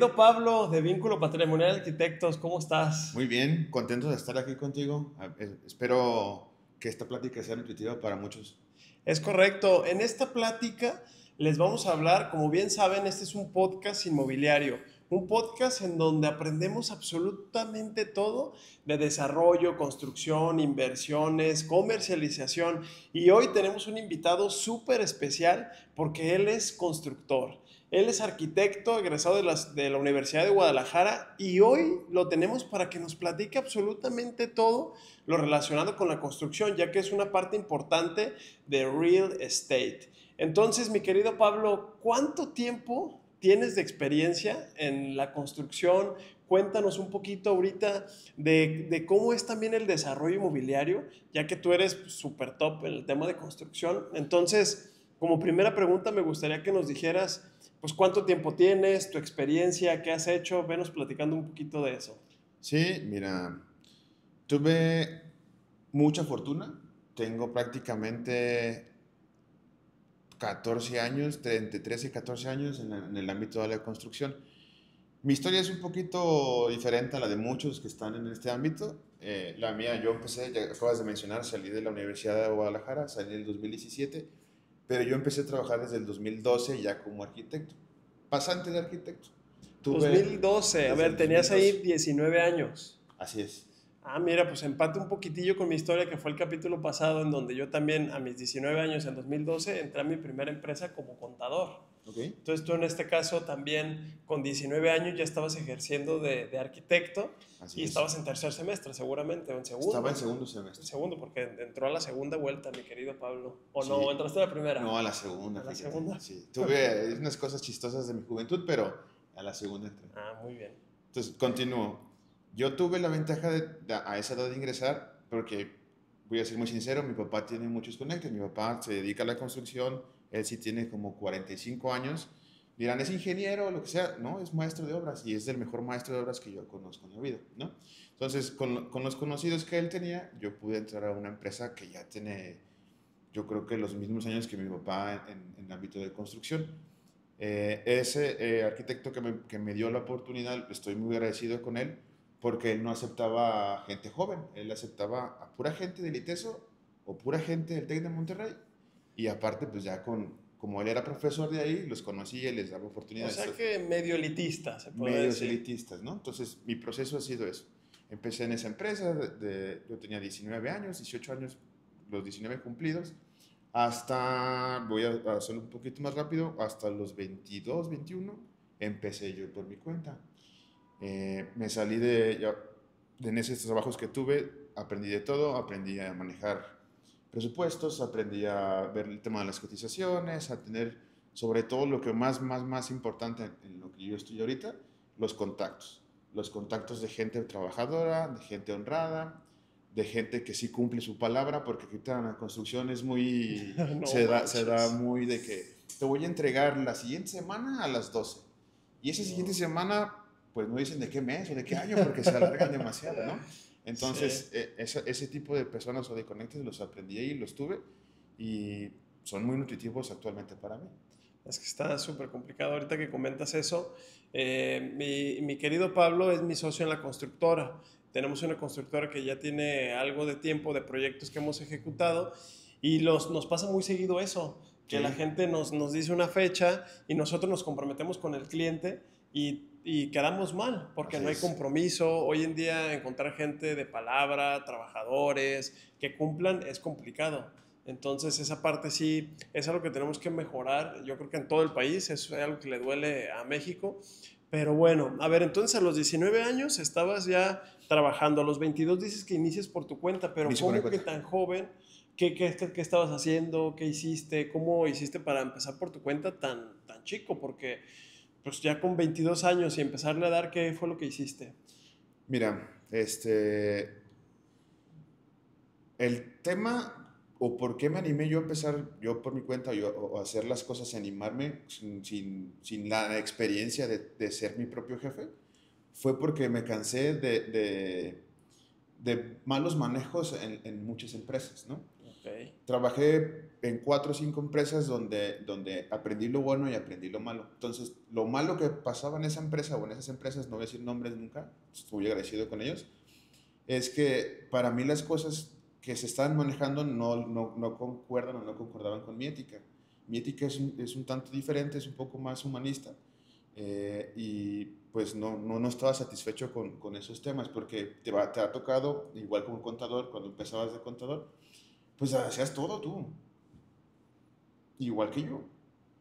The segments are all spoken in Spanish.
querido Pablo de Vínculo Patrimonial Arquitectos, ¿cómo estás? Muy bien, contento de estar aquí contigo. Espero que esta plática sea nutritiva para muchos. Es correcto, en esta plática les vamos a hablar, como bien saben, este es un podcast inmobiliario, un podcast en donde aprendemos absolutamente todo de desarrollo, construcción, inversiones, comercialización. Y hoy tenemos un invitado súper especial porque él es constructor. Él es arquitecto egresado de la Universidad de Guadalajara y hoy lo tenemos para que nos platique absolutamente todo lo relacionado con la construcción, ya que es una parte importante de real estate. Entonces, mi querido Pablo, ¿cuánto tiempo tienes de experiencia en la construcción? Cuéntanos un poquito ahorita de cómo es también el desarrollo inmobiliario, ya que tú eres súper top en el tema de construcción. Entonces, como primera pregunta, me gustaría que nos dijeras, pues, cuánto tiempo tienes, tu experiencia, qué has hecho. Venos platicando un poquito de eso. Sí, mira, tuve mucha fortuna. Tengo prácticamente 14 años, entre 13 y 14 años en el ámbito de la construcción. Mi historia es un poquito diferente a la de muchos que están en este ámbito. La mía, yo empecé, ya acabas de mencionar, salí de la Universidad de Guadalajara, salí en el 2017, pero yo empecé a trabajar desde el 2012 ya como arquitecto, pasante de arquitecto. Tuve 2012, a desde ver, el tenías ahí 2012, 19 años. así es. Ah, mira, pues empate un poquitillo con mi historia, que fue el capítulo pasado, en donde yo también a mis 19 años, en 2012, entré a mi primera empresa como contador. ¿Ok? Entonces tú en este caso también con 19 años ya estabas ejerciendo de arquitecto Así y es. estabas en tercer semestre seguramente, o en Estaba en segundo. segundo En semestre. segundo, porque entró a la segunda vuelta, mi querido Pablo. ¿O no? Sí, ¿Entraste a la primera? no a la segunda, ¿A la fíjate. segunda? Sí, tuve unas cosas chistosas de mi juventud, pero a la segunda entré. Ah, muy bien. Entonces, continúo. Yo tuve la ventaja a esa edad de ingresar porque, voy a ser muy sincero, mi papá tiene muchos conectes. Mi papá se dedica a la construcción, él sí tiene como 45 años. Dirán, es ingeniero o lo que sea. No, es maestro de obras y es el mejor maestro de obras que yo conozco en la vida, ¿no? Entonces, con los conocidos que él tenía, yo pude entrar a una empresa que ya tiene, yo creo que los mismos años que mi papá en el ámbito de construcción. Ese arquitecto que me dio la oportunidad, estoy muy agradecido con él, porque él no aceptaba gente joven, él aceptaba a pura gente del ITESO o pura gente del TEC de Monterrey. Y aparte, pues ya como él era profesor de ahí, los conocía y les daba O oportunidades sea que medio elitista, se puede medios decir. elitistas, ¿no? Entonces, mi proceso ha sido eso. Empecé en esa empresa, yo tenía 19 años, 18 años, los 19 cumplidos, hasta, voy a hacerlo un poquito más rápido, hasta los 22, 21, empecé yo por mi cuenta. Me salí en esos trabajos que tuve, aprendí de todo, aprendí a manejar presupuestos, aprendí a ver el tema de las cotizaciones, a tener sobre todo lo que más importante en lo que yo estoy ahorita, los contactos. Los contactos de gente trabajadora, de gente honrada, de gente que sí cumple su palabra, porque ahorita en la construcción es muy, No se da manches. muy de que te voy a entregar la siguiente semana a las 12. Y esa siguiente No. semana, pues no dicen de qué mes o de qué año, porque se alargan demasiado, ¿no? Sí. Entonces, ese tipo de personas o de conectes los aprendí y los tuve y son muy nutritivos actualmente para mí. Es que está súper complicado ahorita que comentas eso. Mi querido Pablo es mi socio en la constructora. Tenemos una constructora que ya tiene algo de tiempo de proyectos que hemos ejecutado y nos pasa muy seguido eso, que la Sí, gente nos dice una fecha y nosotros nos comprometemos con el cliente y quedamos mal porque así no hay es. compromiso. Hoy en día encontrar gente de palabra, trabajadores que cumplan es complicado. Entonces esa parte sí es algo que tenemos que mejorar, yo creo que en todo el país, es algo que le duele a México. Pero bueno, a ver, entonces a los 19 años estabas ya trabajando, a los 22 dices que inicias por tu cuenta, pero Inicio por mi ¿cómo que cuenta. tan joven? ¿Qué estabas haciendo? ¿Qué hiciste? ¿Cómo hiciste para empezar por tu cuenta tan chico? Porque pues ya con 22 años y empezarle a dar, ¿qué fue lo que hiciste? Mira, el tema o por qué me animé yo a empezar yo por mi cuenta o a hacer las cosas y animarme sin la experiencia de ser mi propio jefe, fue porque me cansé de malos manejos en muchas empresas, ¿no? Ok. Trabajé en 4 o 5 empresas donde aprendí lo bueno y aprendí lo malo. Entonces, lo malo que pasaba en esa empresa o en esas empresas, no voy a decir nombres nunca, estoy agradecido con ellos, es que para mí las cosas que se estaban manejando no concuerdan o no concordaban con mi ética. Mi ética es un tanto diferente, es un poco más humanista, y pues no estaba satisfecho con esos temas porque te ha tocado, igual como contador, cuando empezabas de contador, pues hacías todo tú, igual que yo,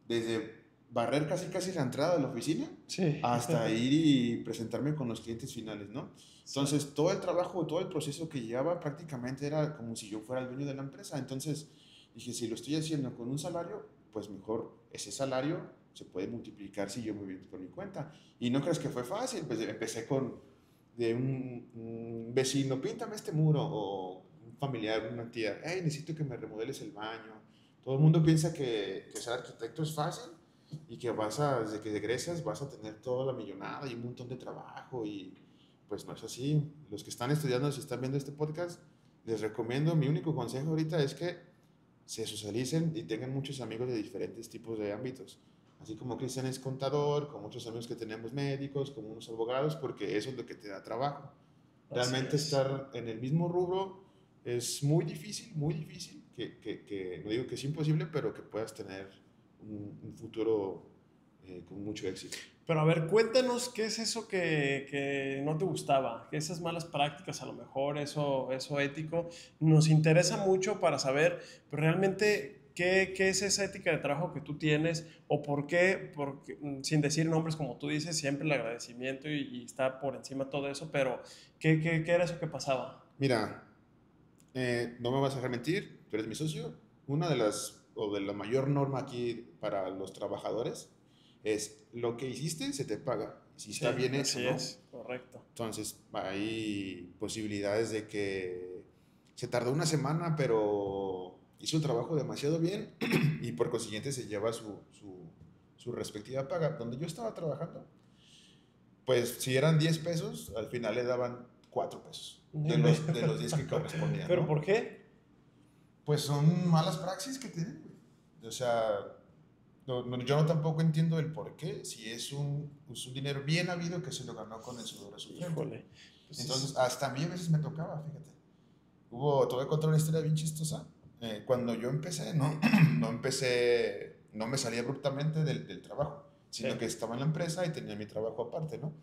desde barrer casi la entrada de la oficina Sí. hasta ir y presentarme con los clientes finales, ¿no? Sí. Entonces, todo el trabajo, todo el proceso que llevaba prácticamente era como si yo fuera el dueño de la empresa. Entonces, dije, si lo estoy haciendo con un salario, pues mejor ese salario se puede multiplicar si yo me voy por mi cuenta. Y no crees que fue fácil, pues empecé con de un vecino, píntame este muro, o un familiar, una tía, hey, necesito que me remodeles el baño. Todo el mundo piensa que ser arquitecto es fácil y que desde que egresas vas a tener toda la millonada y un montón de trabajo, y pues no es así. Los que están estudiando, si están viendo este podcast, les recomiendo, mi único consejo ahorita es que se socialicen y tengan muchos amigos de diferentes tipos de ámbitos. Así como Cristian es contador, con muchos amigos que tenemos médicos, como unos abogados, porque eso es lo que te da trabajo. Así Realmente es. estar en el mismo rubro es muy difícil, que no digo que es imposible, pero que puedas tener un futuro con mucho éxito. Pero a ver, cuéntanos qué es eso que no te gustaba, que esas malas prácticas, a lo mejor eso ético, nos interesa mucho para saber pero realmente qué es esa ética de trabajo que tú tienes o por qué, porque, sin decir nombres como tú dices, siempre el agradecimiento y está por encima todo eso, pero ¿qué era eso que pasaba? Mira, no me vas a dejar mentir, tú eres mi socio. Una de las, o de la mayor norma aquí para los trabajadores es lo que hiciste se te paga, si está Sí, bien hecho, así ¿no? es, correcto. Entonces, hay posibilidades de que se tardó una semana, pero hizo el trabajo demasiado bien y por consiguiente se lleva su respectiva paga. Donde yo estaba trabajando, pues si eran 10 pesos, al final le daban 4 pesos de los 10 que correspondían, ¿Pero ¿no? por qué? Pues son malas praxis que tienen, güey. O sea, yo no tampoco entiendo el por qué, si es un dinero bien habido que se lo ganó con el sudor de su frente. Híjole, pues Entonces, hasta a mí a veces me tocaba, fíjate. Te voy a contar una historia bien chistosa. Cuando yo empecé, no me salí abruptamente del trabajo, sí, sino que estaba en la empresa y tenía mi trabajo aparte, ¿no?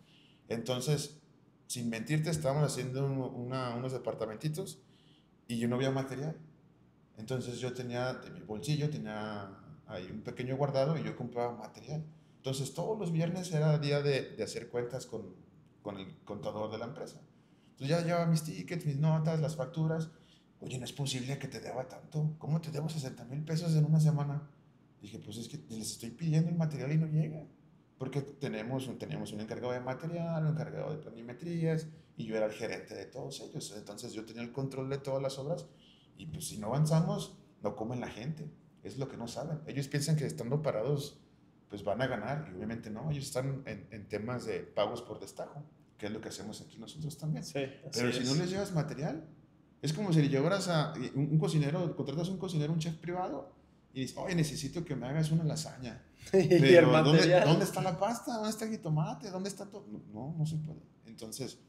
Entonces, sin mentirte, estábamos haciendo unos departamentitos y yo no había material. Entonces yo tenía de mi bolsillo, tenía ahí un pequeño guardado y yo compraba material. Entonces todos los viernes era día de hacer cuentas con el contador de la empresa. Entonces ya llevaba mis tickets, mis notas, las facturas. Oye, no es posible que te deba tanto. ¿Cómo te debo 60,000 pesos en una semana? Dije, pues es que les estoy pidiendo el material y no llega. Porque teníamos un encargado de material, un encargado de planimetrías, y yo era el gerente de todos ellos. Entonces yo tenía el control de todas las obras, y pues si no avanzamos, no comen la gente. Es lo que no saben. Ellos piensan que estando parados, pues van a ganar, y obviamente no. Ellos están en temas de pagos por destajo, que es lo que hacemos aquí nosotros también. sí, así Pero si no es. les llevas material, es como si le llevaras a un cocinero, contratas un cocinero, un chef privado, y dices, oye, necesito que me hagas una lasaña. Y el Pero ¿dónde material. está la pasta? ¿Dónde está el jitomate? ¿Dónde está todo? No se puede. Entonces,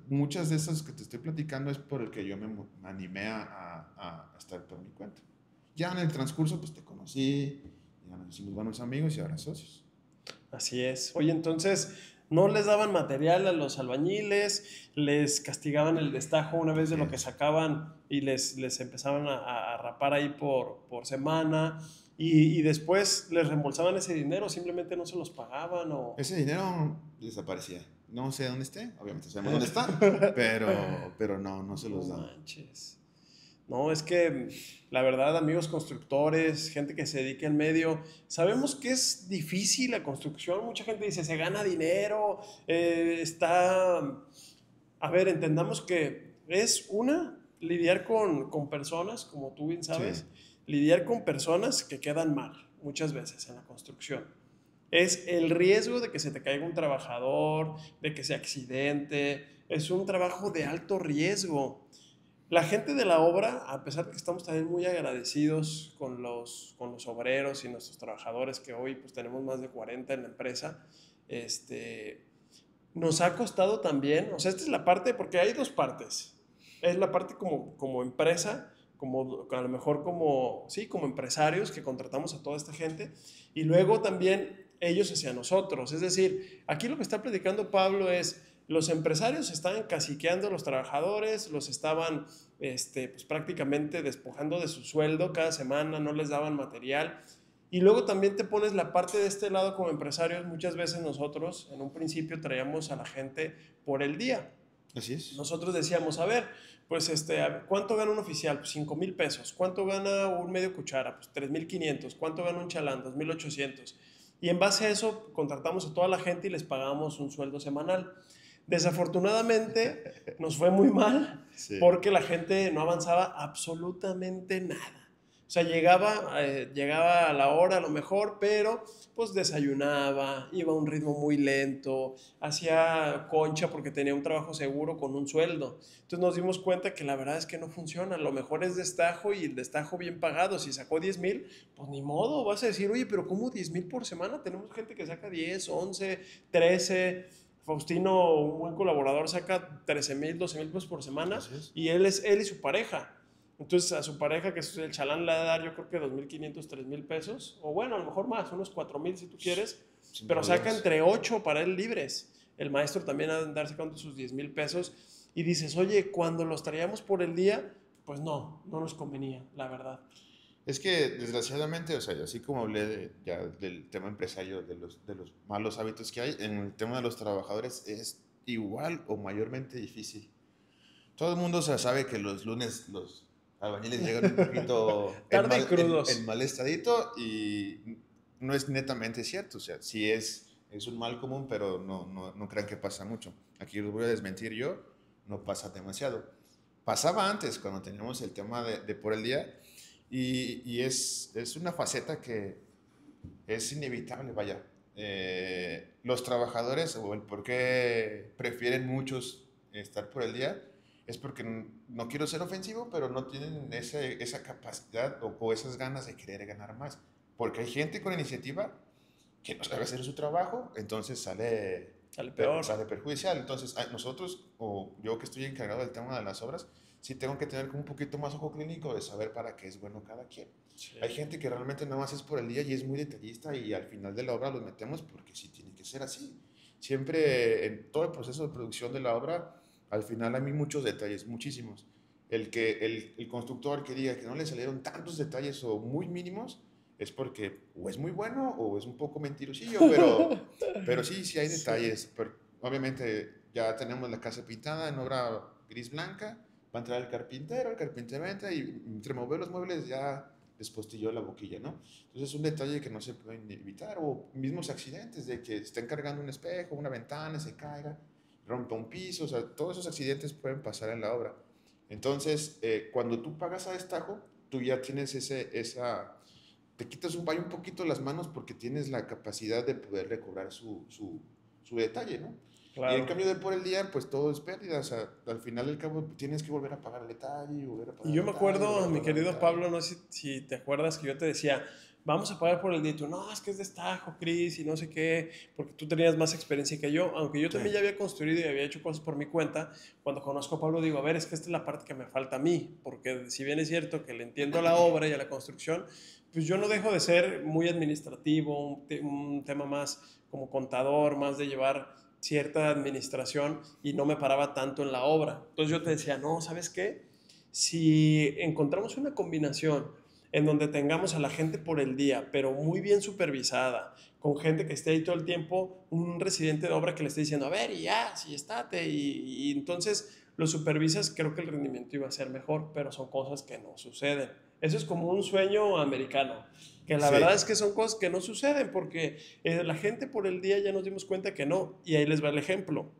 muchas de esas que te estoy platicando es por el que yo me animé a estar por mi cuenta. Ya en el transcurso, pues te conocí, ya nos hicimos buenos amigos y ahora socios. Así es. Oye, entonces, ¿no les daban material a los albañiles? ¿Les castigaban el destajo una vez de Así lo que es. sacaban y les empezaban a rapar ahí por semana? Y después les reembolsaban ese dinero, simplemente no se los pagaban o... Ese dinero desaparecía. No sé dónde esté, obviamente sabemos dónde está, pero no se No los dan. manches. No, es que la verdad, amigos constructores, gente que se dedique al medio, sabemos que es difícil la construcción. Mucha gente dice, se gana dinero, está... A ver, entendamos que es lidiar con personas, como tú bien Sí, sabes, lidiar con personas que quedan mal muchas veces en la construcción. Es el riesgo de que se te caiga un trabajador, de que se accidente. Es un trabajo de alto riesgo. La gente de la obra, a pesar de que estamos también muy agradecidos con los obreros y nuestros trabajadores, que hoy pues tenemos más de 40 en la empresa, este, nos ha costado también, o sea, esta es la parte, porque hay dos partes. Es la parte como empresa, como a lo mejor como, sí, como empresarios que contratamos a toda esta gente, y luego también ellos hacia nosotros. Es decir, aquí lo que está predicando Pablo es, los empresarios estaban caciqueando a los trabajadores, los estaban pues, prácticamente despojando de su sueldo cada semana, no les daban material. Y luego también te pones la parte de este lado como empresarios. Muchas veces nosotros en un principio traíamos a la gente por el día. Así es. Nosotros decíamos, a ver, pues ¿cuánto gana un oficial? Pues 5,000 pesos. ¿Cuánto gana un medio cuchara? Pues 3,500. ¿Cuánto gana un chalán? 2,800. Y en base a eso contratamos a toda la gente y les pagamos un sueldo semanal. Desafortunadamente nos fue muy mal Sí. porque la gente no avanzaba absolutamente nada. O sea, llegaba a la hora a lo mejor, pero pues desayunaba, iba a un ritmo muy lento, hacía concha porque tenía un trabajo seguro con un sueldo. Entonces nos dimos cuenta que la verdad es que no funciona. Lo mejor es destajo y el destajo bien pagado. Si sacó 10,000, pues ni modo, vas a decir, oye, pero ¿cómo 10,000 por semana? Tenemos gente que saca 10, 11, 13. Faustino, un buen colaborador, saca 13,000, 12,000 pesos por semana y él y su pareja. Entonces a su pareja, que es el chalán, le va a dar yo creo que 2,500, 3,000 pesos, o bueno, a lo mejor más, unos 4,000 si tú quieres, Sin pero saca problemas. entre 8 para él libres. El maestro también ha de andar sacando sus 10,000 pesos y dices, oye, cuando los traíamos por el día, pues no nos convenía, la verdad. Es que desgraciadamente, o sea, así como hablé ya del tema empresario, de los malos hábitos que hay, en el tema de los trabajadores es igual o mayormente difícil. Todo el mundo sabe que los lunes los albañiles llegan un poquito Tarde y crudos. en mal estadito y no es netamente cierto. O sea, sí es un mal común, pero no crean que pasa mucho. Aquí los voy a desmentir yo, no pasa demasiado. Pasaba antes, cuando teníamos el tema de por el día, y es una faceta que es inevitable, vaya. Los trabajadores, o el por qué prefieren muchos estar por el día, es porque no quiero ser ofensivo, pero no tienen esa capacidad o esas ganas de querer ganar más. Porque hay gente con iniciativa que no sabe hacer su trabajo, entonces Sale peor. sale perjudicial. Entonces, nosotros, o yo que estoy encargado del tema de las obras, sí tengo que tener como un poquito más ojo clínico de saber para qué es bueno cada quien. Sí. Hay gente que realmente nada más es por el día y es muy detallista y al final de la obra los metemos porque sí tiene que ser así. Siempre en todo el proceso de producción de la obra, al final hay muchos detalles, muchísimos. El constructor que diga que no le salieron tantos detalles o muy mínimos, es porque o es muy bueno o es un poco mentirosillo, pero sí hay Sí. detalles. Pero obviamente ya tenemos la casa pintada en obra gris-blanca, va a entrar el carpintero entra y entre mover los muebles ya despostilló la boquilla, ¿no? Entonces es un detalle que no se pueden evitar, o mismos accidentes de que estén cargando un espejo, una ventana, se caiga, rompa un piso, o sea, todos esos accidentes pueden pasar en la obra. Entonces, cuando tú pagas a destajo, tú ya tienes te quitas vaya un poquito las manos porque tienes la capacidad de poder recobrar su detalle, ¿no? Y en Claro. cambio de por el día, pues todo es pérdida, o sea, al final del cabo tienes que volver a pagar el detalle, volver a Y pagar yo el me detalle, volver acuerdo, a mi pagar el querido detalle. Pablo, no sé si te acuerdas que yo te decía, vamos a pagar por el día. Y tú, no, es que es destajo, Cris, y no sé qué, porque tú tenías más experiencia que yo. Aunque yo Sí, también ya había construido y había hecho cosas por mi cuenta, cuando conozco a Pablo digo, a ver, es que esta es la parte que me falta a mí, porque si bien es cierto que le entiendo a la obra y a la construcción, pues yo no dejo de ser muy administrativo, un tema más como contador, más de llevar cierta administración y no me paraba tanto en la obra. Entonces yo te decía, no, ¿sabes qué? Si encontramos una combinación en donde tengamos a la gente por el día, pero muy bien supervisada, con gente que esté ahí todo el tiempo, un residente de obra que le esté diciendo, a ver, y ya, sí, estate, y entonces lo supervisas, creo que el rendimiento iba a ser mejor, pero son cosas que no suceden. Eso es como un sueño americano, que la verdad sí, es que son cosas que no suceden, porque la gente por el día ya nos dimos cuenta que no, y ahí les va el ejemplo.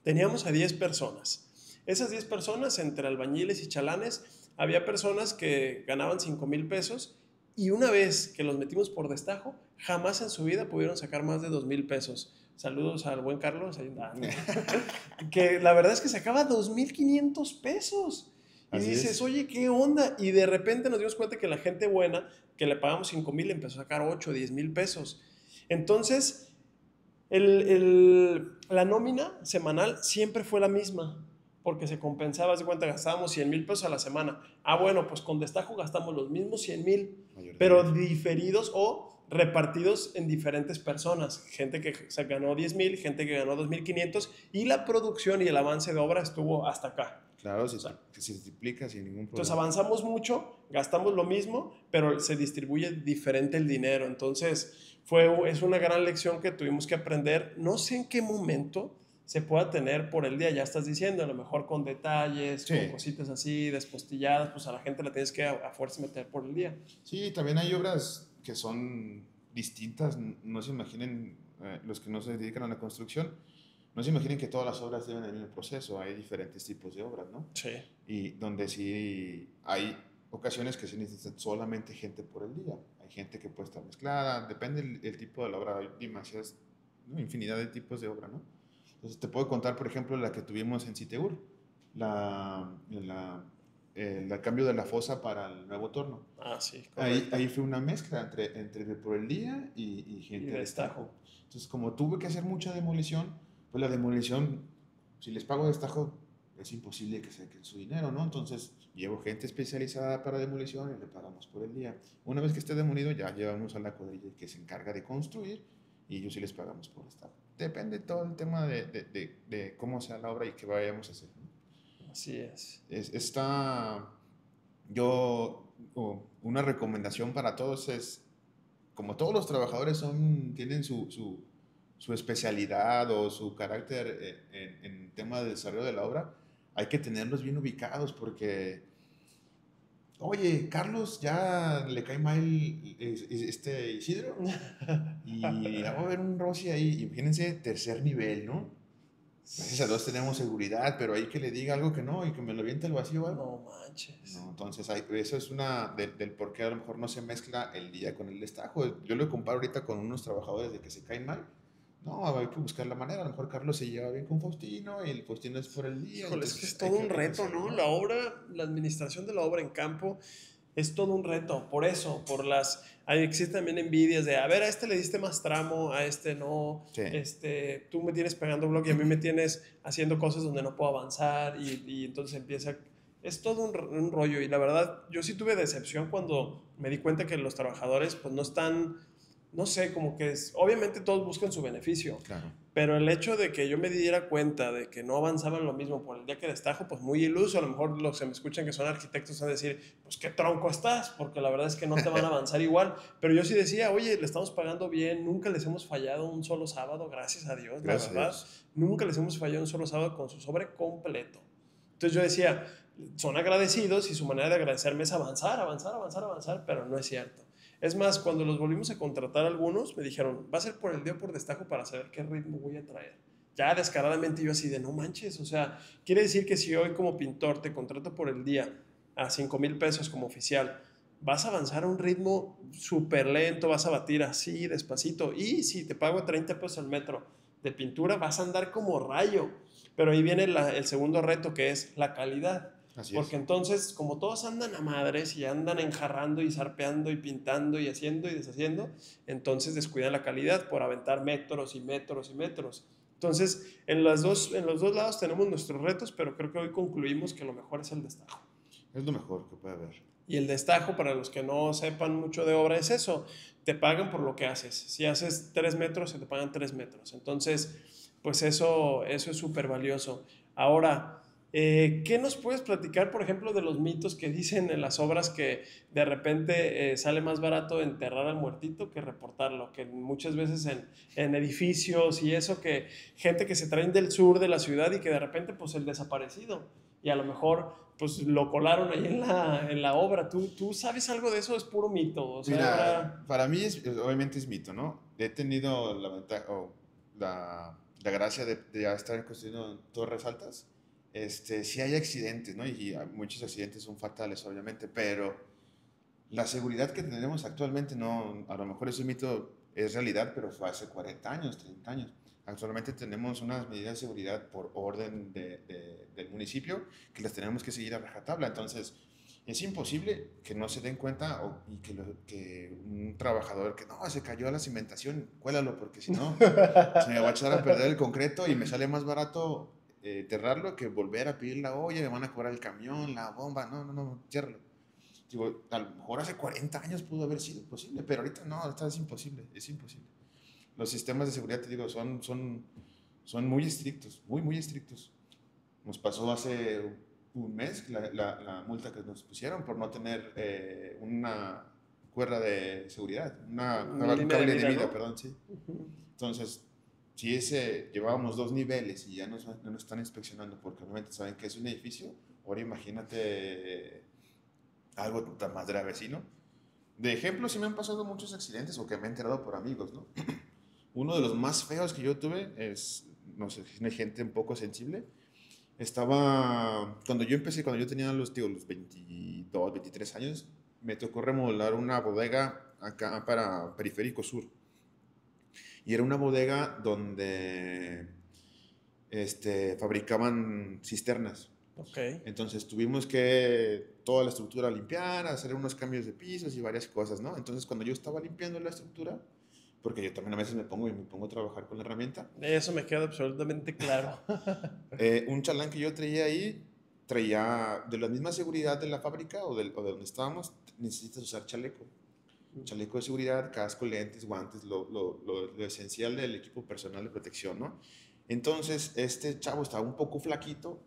Teníamos a 10 personas. Esas 10 personas, entre albañiles y chalanes, había personas que ganaban 5,000 pesos y una vez que los metimos por destajo, jamás en su vida pudieron sacar más de 2,000 pesos. Saludos al buen Carlos, que la verdad es que sacaba 2,500 pesos. Y Así dices, es. oye, ¿qué onda? Y de repente nos dimos cuenta que la gente buena, que le pagamos 5,000, empezó a sacar 8, 10,000 pesos. Entonces, la nómina semanal siempre fue la misma, porque se compensaba, haz de cuenta, gastábamos 100,000 pesos a la semana. Ah, bueno, pues con destajo gastamos los mismos 100,000, pero Mayormente. diferidos o repartidos en diferentes personas. Gente que se ganó 10,000, gente que ganó 2,500, y la producción y el avance de obra estuvo hasta acá. Claro, O sea, se multiplica sin ningún entonces problema. avanzamos mucho, gastamos lo mismo, pero se distribuye diferente el dinero. Entonces es una gran lección que tuvimos que aprender. No sé en qué momento se pueda tener por el día, ya estás diciendo, a lo mejor con detalles, con Sí, cositas así, despostilladas, pues a la gente la tienes que a fuerza meter por el día. sí, también hay obras que son distintas. No se imaginen, los que no se dedican a la construcción, no se imaginen que todas las obras deben el mismo proceso. Hay diferentes tipos de obras, ¿no? Sí, Y donde sí hay ocasiones que se necesitan solamente gente por el día. Hay gente que puede estar mezclada, depende el tipo de la obra. Hay demasiadas, ¿no? Infinidad de tipos de obra, ¿no? Entonces te puedo contar, por ejemplo, la que tuvimos en Citeur, la, la, el cambio de la fosa para el nuevo torno. ah, sí, Ahí, correcto. ahí fue una mezcla entre por el día y Y gente de destajo. destajo. Entonces, como tuve que hacer mucha demolición, pues la demolición, si les pago destajo, es imposible que saquen su dinero, ¿no? Entonces, llevo gente especializada para demolición y le pagamos por el día. Una vez que esté demolido, ya llevamos a la cuadrilla que se encarga de construir y ellos sí les pagamos por destajo. Depende todo el tema de cómo sea la obra y qué vayamos a hacer, ¿no? Así es. Está, yo, una recomendación para todos es, como todos los trabajadores tienen su especialidad o su carácter en tema de desarrollo de la obra, hay que tenerlos bien ubicados porque, oye, Carlos ya le cae mal este Isidro y va a haber un roce ahí, imagínense, tercer nivel, ¿no? Gracias a Dios tenemos seguridad, pero ahí que le diga algo que no y que me lo aviente al vacío o algo. No manches. No, entonces eso es una del por qué a lo mejor no se mezcla el día con el destajo. Yo lo comparo ahorita con unos trabajadores de que se caen mal. No, hay que buscar la manera. A lo mejor Carlos se lleva bien con Faustino y el Faustino es por el día, Híjole, es que es entonces todo un hay que reto, hacerlo, ¿no? ¿no? La obra, la administración de la obra en campo es todo un reto. Por eso, existen también envidias de, a ver, a este le diste más tramo, a este no, Sí, tú me tienes pegando blog y a mí me tienes haciendo cosas donde no puedo avanzar y entonces es todo un rollo. Y la verdad, yo sí tuve decepción cuando me di cuenta que los trabajadores pues no están, no sé, como que obviamente todos buscan su beneficio, claro. pero el hecho de que yo me diera cuenta de que no avanzaban lo mismo por el día que destajo, pues muy iluso. A lo mejor los que me escuchan que son arquitectos van a decir, pues qué tronco estás, porque la verdad es que no te van a avanzar igual. Pero yo sí decía, oye, le estamos pagando bien, nunca les hemos fallado un solo sábado, gracias a Dios, la Gracias a verdad. Dios. Nunca les hemos fallado un solo sábado con su sobre completo. Entonces yo decía, son agradecidos y su manera de agradecerme es avanzar, avanzar, avanzar, avanzar, pero no es cierto. Es más, cuando los volvimos a contratar algunos, me dijeron, va a ser por el día o por destajo para saber qué ritmo voy a traer. Ya descaradamente yo así de, no manches, o sea, quiere decir que si hoy como pintor te contrato por el día a 5,000 pesos como oficial, vas a avanzar a un ritmo súper lento, vas a batir así, despacito, y si te pago 30 pesos al metro de pintura, vas a andar como rayo. Pero ahí viene el segundo reto, que es la calidad. Así Porque es. entonces, como todos andan a madres y andan enjarrando y zarpeando y pintando y haciendo y deshaciendo, entonces descuidan la calidad por aventar metros y metros y metros. Entonces, en los dos lados tenemos nuestros retos, pero creo que hoy concluimos que lo mejor es el destajo. Es lo mejor que puede haber. Y el destajo, para los que no sepan mucho de obra, es eso. Te pagan por lo que haces. Si haces 3 metros, se te pagan 3 metros. Entonces, pues eso es súper valioso. Ahora, ¿qué nos puedes platicar, por ejemplo, de los mitos que dicen en las obras que de repente sale más barato enterrar al muertito que reportarlo? Que muchas veces en edificios y eso, que gente que se traen del sur de la ciudad y que de repente, pues el desaparecido. Y a lo mejor pues lo colaron ahí en la obra. ¿Tú sabes algo de eso? ¿Es puro mito? O sea, Mira, habrá... para mí obviamente es mito, ¿no? He tenido la ventaja o la gracia de ya estar construyendo en torres altas. Sí hay accidentes, ¿no? Y muchos accidentes son fatales, obviamente, pero la seguridad que tenemos actualmente no, a lo mejor ese mito es realidad, pero fue hace 40 años, 30 años. Actualmente tenemos unas medidas de seguridad por orden del municipio que las tenemos que seguir a rajatabla. Entonces, es imposible que no se den cuenta y que un trabajador que no, se cayó a la cimentación, cuélalo, porque si no, se me va a echar a perder el concreto y me sale más barato enterrarlo que volver a pedir la olla, me van a cobrar el camión, la bomba. No, no, no, ciérralo. Digo, a lo mejor hace 40 años pudo haber sido posible, pero ahorita no, ahorita es imposible, es imposible. Los sistemas de seguridad, te digo, son muy estrictos, muy, muy estrictos. Nos pasó hace un mes la multa que nos pusieron por no tener una cuerda de seguridad, Una un línea de cable de vida, vida, ¿no? perdón, sí. Ujú. Entonces, si llevábamos 2 niveles y ya no nos están inspeccionando porque obviamente saben que es un edificio, ahora imagínate algo tan más grave, ¿sí, no? De ejemplo, sí me han pasado muchos accidentes o que me he enterado por amigos, ¿no? Uno de los más feos que yo tuve es, no sé, si hay gente un poco sensible. Cuando yo empecé, cuando yo tenía los 22, 23 años, me tocó remodelar una bodega acá para Periférico Sur. Y era una bodega donde fabricaban cisternas. Ok. Entonces tuvimos que toda la estructura limpiar, hacer unos cambios de pisos y varias cosas, ¿no? Entonces cuando yo estaba limpiando la estructura, porque yo también a veces me pongo a trabajar con la herramienta, Eso me queda absolutamente claro. un chalán que yo traía ahí, traía de la misma seguridad de la fábrica o de donde estábamos, necesitas usar chaleco. Chaleco de seguridad, casco, lentes, guantes, lo esencial del equipo personal de protección, ¿no? Entonces, este chavo estaba un poco flaquito,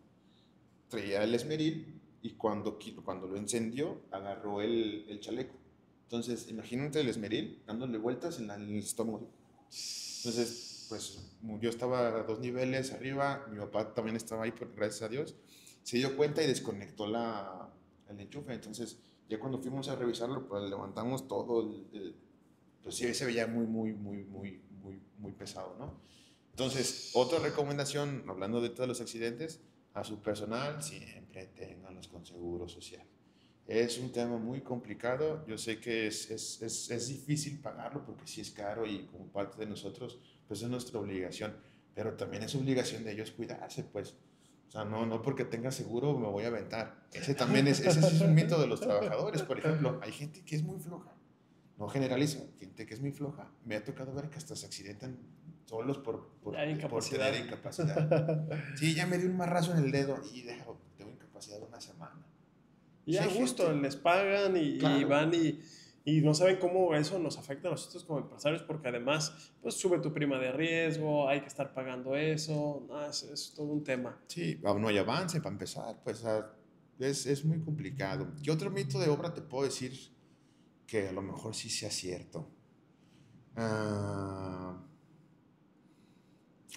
traía el esmeril y cuando lo encendió, agarró el chaleco. Entonces, imagínate el esmeril dándole vueltas en el estómago. Entonces, pues yo estaba a 2 niveles arriba, mi papá también estaba ahí, gracias a Dios. Se dio cuenta y desconectó el enchufe. Entonces, ya cuando fuimos a revisarlo, pues levantamos todo. Pues sí, se veía muy, muy, muy, muy, muy, muy pesado, ¿no? Entonces, otra recomendación, hablando de todos los accidentes, a su personal, siempre ténganlos con seguro social. Es un tema muy complicado, yo sé que es difícil pagarlo porque sí es caro y como parte de nosotros, pues es nuestra obligación, pero también es obligación de ellos cuidarse, pues. O sea, no porque tenga seguro me voy a aventar. Ese sí es un mito de los trabajadores, por ejemplo. Hay gente que es muy floja, no generalizo, gente que es muy floja. Me ha tocado ver que hasta se accidentan solos Ya hay por incapacidad. tener incapacidad. Sí, ya me dio un marrazo en el dedo y déjalo, tengo incapacidad 1 semana. Y Sí a hay gusto, gente, les pagan y claro. van y no saben cómo eso nos afecta a nosotros como empresarios, porque además, pues sube tu prima de riesgo, hay que estar pagando eso, no, es todo un tema. Sí, no hay avance para empezar, pues es muy complicado. ¿Qué otro mito de obra te puedo decir que a lo mejor sí sea cierto? Ah,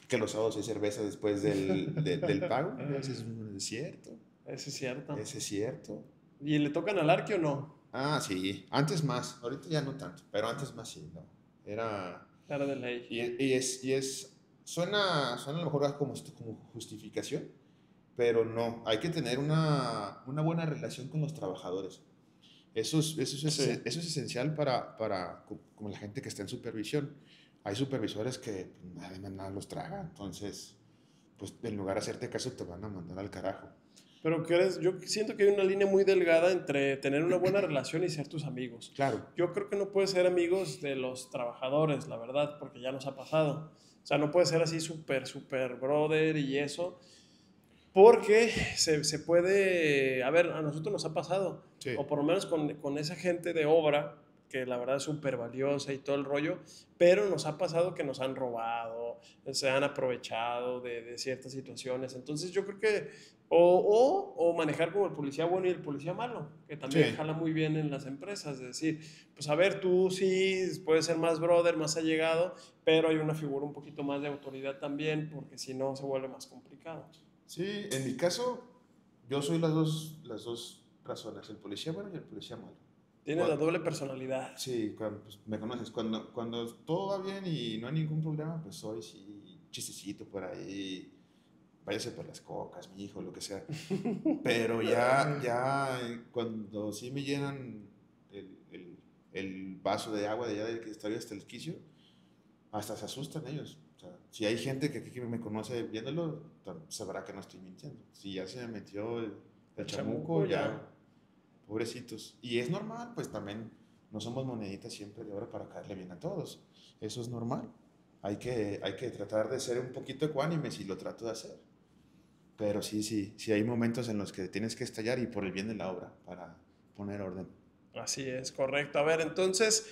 que los sábados hay cerveza después del pago, ese es cierto, Eso es cierto. ese es cierto. ¿Y le tocan al arque o no? Ah, sí, antes más, ahorita ya no tanto, pero antes más sí, no. Era, Era de ley. suena a lo mejor como justificación, pero no, hay que tener una buena relación con los trabajadores. Sí. Eso es esencial como la gente que está en supervisión. Hay supervisores que pues, nada los traga, entonces, pues en lugar de hacerte caso te van a mandar al carajo. Pero crees, yo siento que hay una línea muy delgada entre tener una buena relación y ser tus amigos. Claro, Yo creo que no puedes ser amigos de los trabajadores, la verdad, porque ya nos ha pasado. O sea, no puedes ser así súper, súper brother y eso, porque se puede, a ver, a nosotros nos ha pasado, sí, o por lo menos con esa gente de obra, que la verdad es súper valiosa y todo el rollo, pero nos ha pasado que nos han robado, se han aprovechado de ciertas situaciones. Entonces yo creo que, o manejar como el policía bueno y el policía malo, que también sí. jala muy bien en las empresas, es decir, pues a ver, tú sí puedes ser más brother, más allegado, pero hay una figura un poquito más de autoridad también, porque si no se vuelve más complicado. Sí, en mi caso, yo soy las dos razones, el policía bueno y el policía malo. Tiene la Cua- doble personalidad. sí, pues, me conoces, cuando todo va bien y no hay ningún problema, pues soy sí, chistecito por ahí, váyase por las cocas, mi hijo, lo que sea. Pero cuando sí me llenan el vaso de agua de allá de que estoy hasta el quicio, hasta se asustan ellos. O sea, Si hay gente que me conoce viéndolo, sabrá que no estoy mintiendo. Si ya se me metió el chamuco, ya, pobrecitos. Y es normal, pues también no somos moneditas siempre de oro para caerle bien a todos. Eso es normal. Hay que tratar de ser un poquito ecuánimes y lo trato de hacer. Pero sí hay momentos en los que tienes que estallar y por el bien de la obra, para poner orden. Así es, correcto. A ver, entonces,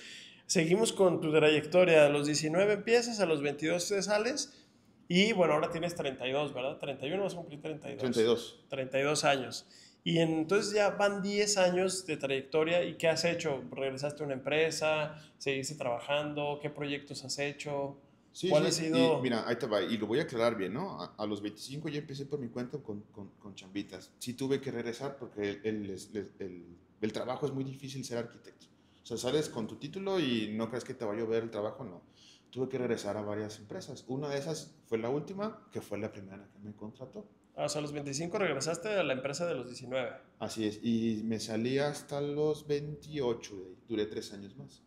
seguimos con tu trayectoria. A los 19 empiezas, a los 22 te sales y bueno, ahora tienes 32, ¿verdad? 31, vas a cumplir 32. 32. 32 años. Y entonces ya van 10 años de trayectoria. ¿Y qué has hecho? ¿Regresaste a una empresa? ¿Seguiste trabajando? ¿Qué proyectos has hecho? Sí, ¿Cuál ha sí, y sido? mira, ahí te va, y lo voy a aclarar bien, ¿no? A los 25 ya empecé por mi cuenta con chambitas. Sí tuve que regresar porque el trabajo es muy difícil ser arquitecto. O sea, sales con tu título y no crees que te va a llover el trabajo, no. Tuve que regresar a varias empresas. Una de esas fue la última, que fue la primera que me contrató. O sea, a los 25 regresaste a la empresa de los 19. Así es, y me salí hasta los 28 de ahí. Duré 3 años más.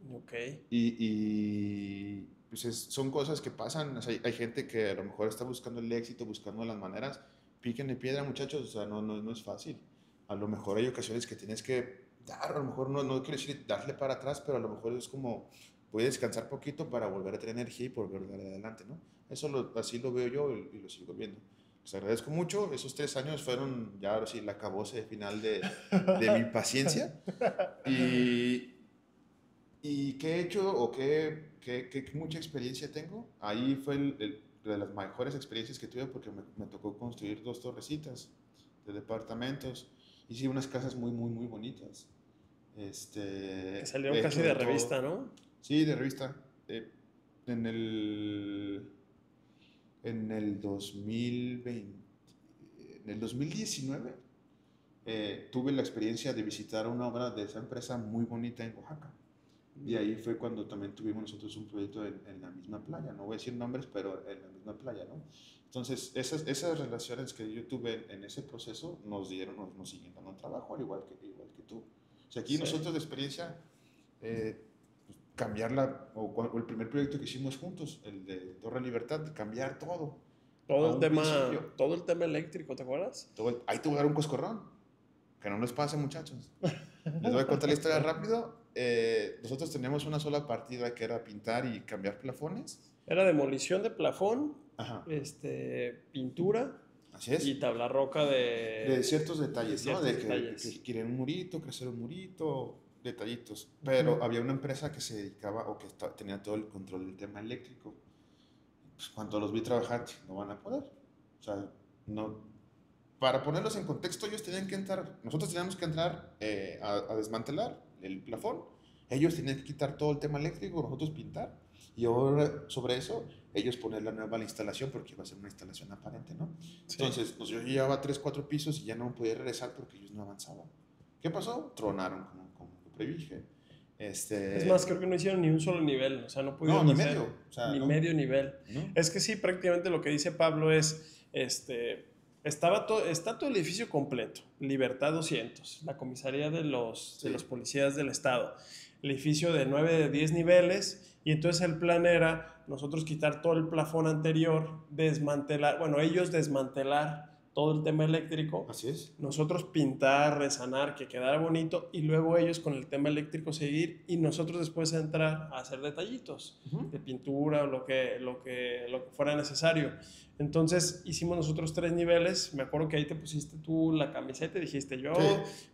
Ok. Pues son cosas que pasan. O sea, hay gente que a lo mejor está buscando el éxito, buscando las maneras. Píquenle piedra, muchachos. O sea, no es fácil. A lo mejor hay ocasiones que tienes que dar, a lo mejor no quiero decir darle para atrás, pero a lo mejor es como voy a descansar poquito para volver a tener energía y volver a dar adelante, ¿no? Así lo veo yo y lo sigo viendo. Les agradezco mucho. Esos 3 años fueron ya ahora sí la acabose final de mi paciencia. Y, ¿Y qué he hecho o qué mucha experiencia tengo? Ahí fue de las mejores experiencias que tuve porque me tocó construir 2 torrecitas de departamentos. Hice unas casas muy, muy, muy bonitas. Que He salieron casi hecho de de revista, todo. ¿no? Sí, de revista. En el, en el 2020, en el 2019 tuve la experiencia de visitar una obra de esa empresa muy bonita en Oaxaca. Y ahí fue cuando también tuvimos nosotros un proyecto en la misma playa. No voy a decir nombres, pero en la misma playa, ¿no? Entonces, esas relaciones que yo tuve en ese proceso nos siguen dando trabajo, al igual que tú. O sea, aquí Sí. nosotros de experiencia, cambiarla, o el primer proyecto que hicimos juntos, el de Torre Libertad, de cambiar todo a un principio. Todo el tema eléctrico, ¿te acuerdas? Ahí te voy a dar un coscorrón, que no nos pase, muchachos. Les voy a contar la historia rápido. Nosotros teníamos una sola partida que era pintar y cambiar plafones. Era demolición de plafón, Ajá, pintura así y es. tabla roca De ciertos de detalles, ¿no? ciertos De que detalles. quieren un murito, crecer un murito, detallitos. Pero había una empresa que se dedicaba o que tenía todo el control del tema eléctrico. Pues cuando los vi trabajar, dije, no van a poder. O sea, no. Para ponerlos en contexto, ellos tenían que entrar, nosotros teníamos que entrar a desmantelar el plafón. Ellos tenían que quitar todo el tema eléctrico, nosotros pintar. Y ahora, sobre eso, ellos poner la nueva instalación, porque iba a ser una instalación aparente, ¿no? Sí. Entonces, pues yo llevaba 3, 4 pisos y ya no podía regresar porque ellos no avanzaban. ¿Qué pasó? Tronaron, como lo predije. Es más, creo que no hicieron ni un solo nivel, o sea, no No, pudieron ni hacer medio. O sea, ni no. medio nivel. No. Es que sí, prácticamente lo que dice Pablo es, está todo el edificio completo, Libertad 200, la comisaría de los Sí. policías del estado, el edificio de 9 de 10 niveles, y entonces el plan era nosotros quitar todo el plafón anterior, desmantelar, bueno, ellos desmantelar todo el tema eléctrico, Así es. nosotros pintar, resanar, que quedara bonito y luego ellos con el tema eléctrico seguir y nosotros después entrar a hacer detallitos Ujú. de pintura o lo que fuera necesario. Entonces hicimos nosotros 3 niveles, me acuerdo que ahí te pusiste tú la camiseta y dijiste Sí. yo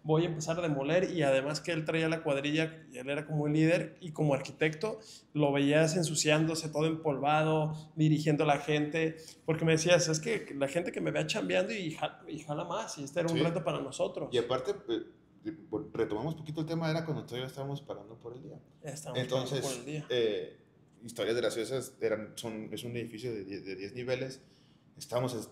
voy a empezar a demoler y además que él traía la cuadrilla, y él era como el líder y como arquitecto lo veías ensuciándose, todo empolvado, dirigiendo a la gente, porque me decías, es que la gente que me vea chambeando y jala más, y este era un Sí. reto para Y nosotros. aparte, retomamos poquito el tema, era cuando todavía estábamos pagando por el día. Estábamos pagando por el Entonces, día. Historias graciosas, es un edificio de 10 niveles. Estábamos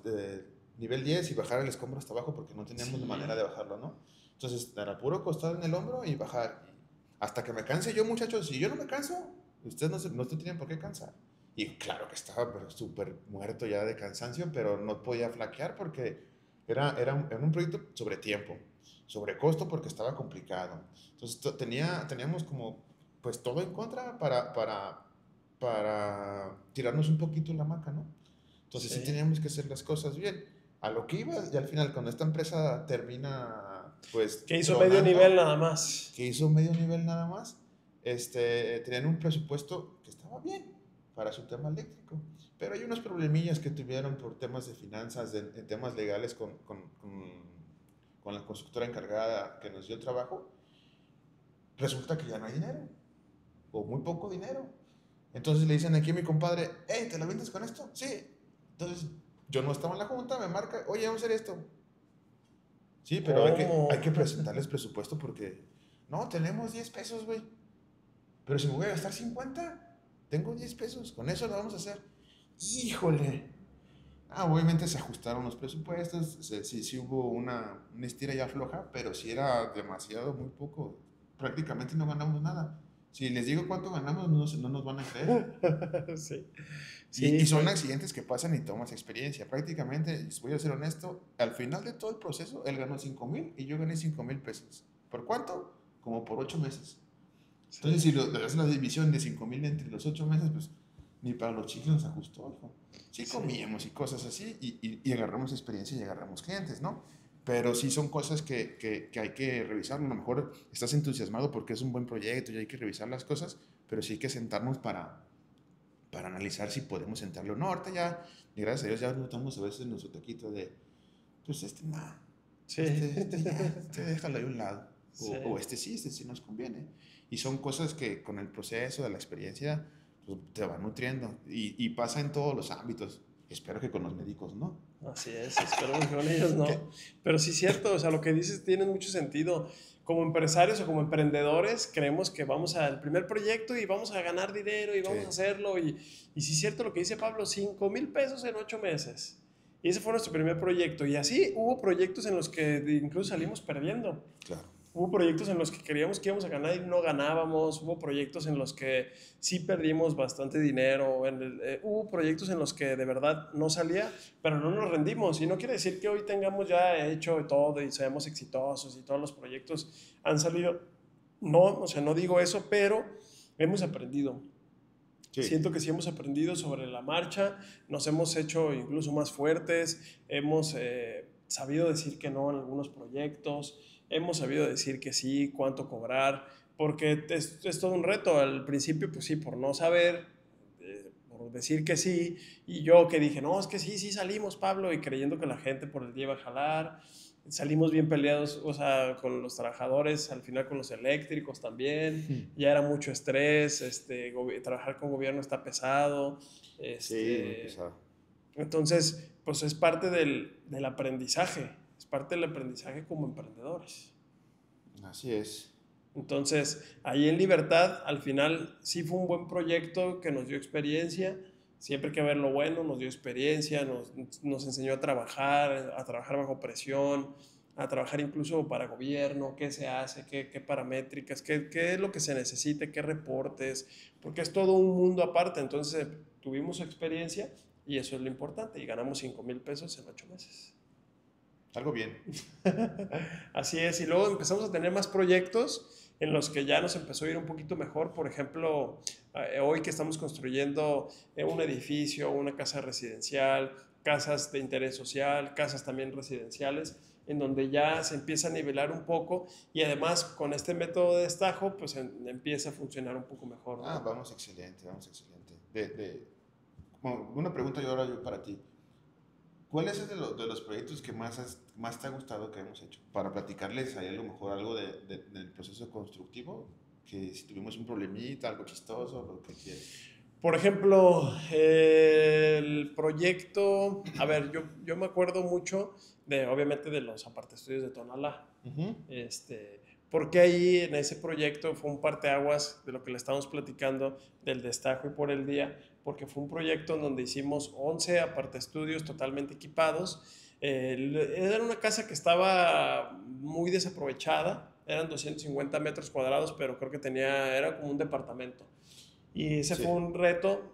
nivel 10 y bajar el escombro hasta abajo porque no teníamos Sí. manera de bajarlo, ¿no? Entonces, era puro acostar en el hombro y bajar. Hasta que me canse yo, muchachos. Si yo no me canso, ustedes no se tienen por qué cansar. Y claro que estaba pero súper muerto ya de cansancio, pero no podía flaquear porque era un proyecto sobre tiempo, sobre costo porque estaba complicado. Entonces teníamos como pues todo en contra para para tirarnos un poquito la hamaca, ¿no? Entonces sí teníamos que hacer las cosas bien. A lo que iba, y al final, cuando esta empresa termina, pues, Que hizo medio nivel tronando, nada más. que hizo medio nivel nada más, tenían un presupuesto que estaba bien para su tema eléctrico. Pero hay unos problemillas que tuvieron por temas de finanzas, en temas legales con la constructora encargada que nos dio el trabajo. Resulta que ya no hay dinero, o muy poco dinero. Entonces le dicen aquí a mi compadre, hey, ¿te la vendes con esto? Sí. Entonces yo no estaba en la junta, me marca, oye, vamos a hacer esto. Sí, pero hay que presentarles presupuesto porque, no, tenemos 10 pesos, güey. Pero si me voy a gastar 50, tengo 10 pesos, con eso lo vamos a hacer. Híjole. Obviamente se ajustaron los presupuestos, sí hubo una estira y afloja, pero sí era demasiado, muy poco. Prácticamente no ganamos nada. Si les digo cuánto ganamos, no nos van a creer. Sí. Y son accidentes que pasan y tomas experiencia. Prácticamente, voy a ser honesto, al final de todo el proceso, él ganó 5,000 y yo gané 5,000 pesos. ¿Por cuánto? Como por 8 meses. Entonces, si le das la división de 5,000 entre los 8 meses, pues ni para los chicos nos ajustó, hijo. Sí comíamos y cosas así, y agarramos experiencia y agarramos clientes, ¿no? Pero sí son cosas que hay que revisar. A lo mejor estás entusiasmado porque es un buen proyecto y hay que revisar las cosas, pero sí hay que sentarnos para analizar si podemos sentarlo. No, ahorita ya, y gracias a Dios, ya notamos a veces nuestro taquito de, pues no, déjalo ahí a un lado. O este sí nos conviene. Y son cosas que con el proceso de la experiencia pues, te van nutriendo. Y pasa en todos los ámbitos. Espero que con los médicos no. Así es, espero que con ellos no. Pero sí es cierto, o sea, lo que dices tiene mucho sentido. Como empresarios o como emprendedores creemos que vamos al primer proyecto y vamos a ganar dinero y vamos a hacerlo. Y sí es cierto lo que dice Pablo, 5,000 pesos en 8 meses. Y ese fue nuestro primer proyecto. Y así hubo proyectos en los que incluso salimos perdiendo. Claro. Hubo proyectos en los que creíamos que íbamos a ganar y no ganábamos. Hubo proyectos en los que sí perdimos bastante dinero. Hubo proyectos en los que de verdad no salía, pero no nos rendimos. Y no quiere decir que hoy tengamos ya hecho todo y seamos exitosos y todos los proyectos han salido. No, o sea, no digo eso, pero hemos aprendido. Sí. Siento que sí hemos aprendido sobre la marcha, nos hemos hecho incluso más fuertes, hemos sabido decir que no en algunos proyectos, hemos sabido decir que sí, cuánto cobrar, porque es todo un reto. Al principio, pues sí, por no saber, por decir que sí, y yo que dije, no, es que sí salimos, Pablo, y creyendo que la gente por el día iba a jalar. Salimos bien peleados, o sea, con los trabajadores, al final con los eléctricos también, ya era mucho estrés, trabajar con gobierno está pesado. Sí, muy pesado. Entonces, pues es parte del aprendizaje, es parte del aprendizaje como emprendedores. Así es. Entonces, ahí en Libertad, al final sí fue un buen proyecto que nos dio experiencia. Siempre hay que ver lo bueno, nos dio experiencia, nos enseñó a trabajar bajo presión, a trabajar incluso para gobierno, qué se hace, qué paramétricas, qué es lo que se necesita, qué reportes, porque es todo un mundo aparte. Entonces tuvimos experiencia y eso es lo importante, y ganamos 5,000 pesos en 8 meses. Algo bien. Así es, y luego empezamos a tener más proyectos en los que ya nos empezó a ir un poquito mejor. Por ejemplo, hoy que estamos construyendo un edificio, una casa residencial, casas de interés social, casas también residenciales, en donde ya se empieza a nivelar un poco, y además con este método de destajo, pues empieza a funcionar un poco mejor, ¿no? Vamos excelente, vamos excelente. Bueno, una pregunta yo ahora para ti. ¿Cuál es de los proyectos que más te ha gustado que hemos hecho? Para platicarles ahí a lo mejor algo del proceso constructivo, que si tuvimos un problemita, algo chistoso, lo que quieras. Por ejemplo, el proyecto, a ver, yo me acuerdo mucho obviamente de los apartaestudios de Tonalá. Porque ahí en ese proyecto fue un parteaguas de lo que le estamos platicando del destajo y por el día, porque fue un proyecto en donde hicimos 11 apartaestudios totalmente equipados. Era una casa que estaba muy desaprovechada, eran 250 metros cuadrados, pero creo que era como un departamento. Y ese fue un reto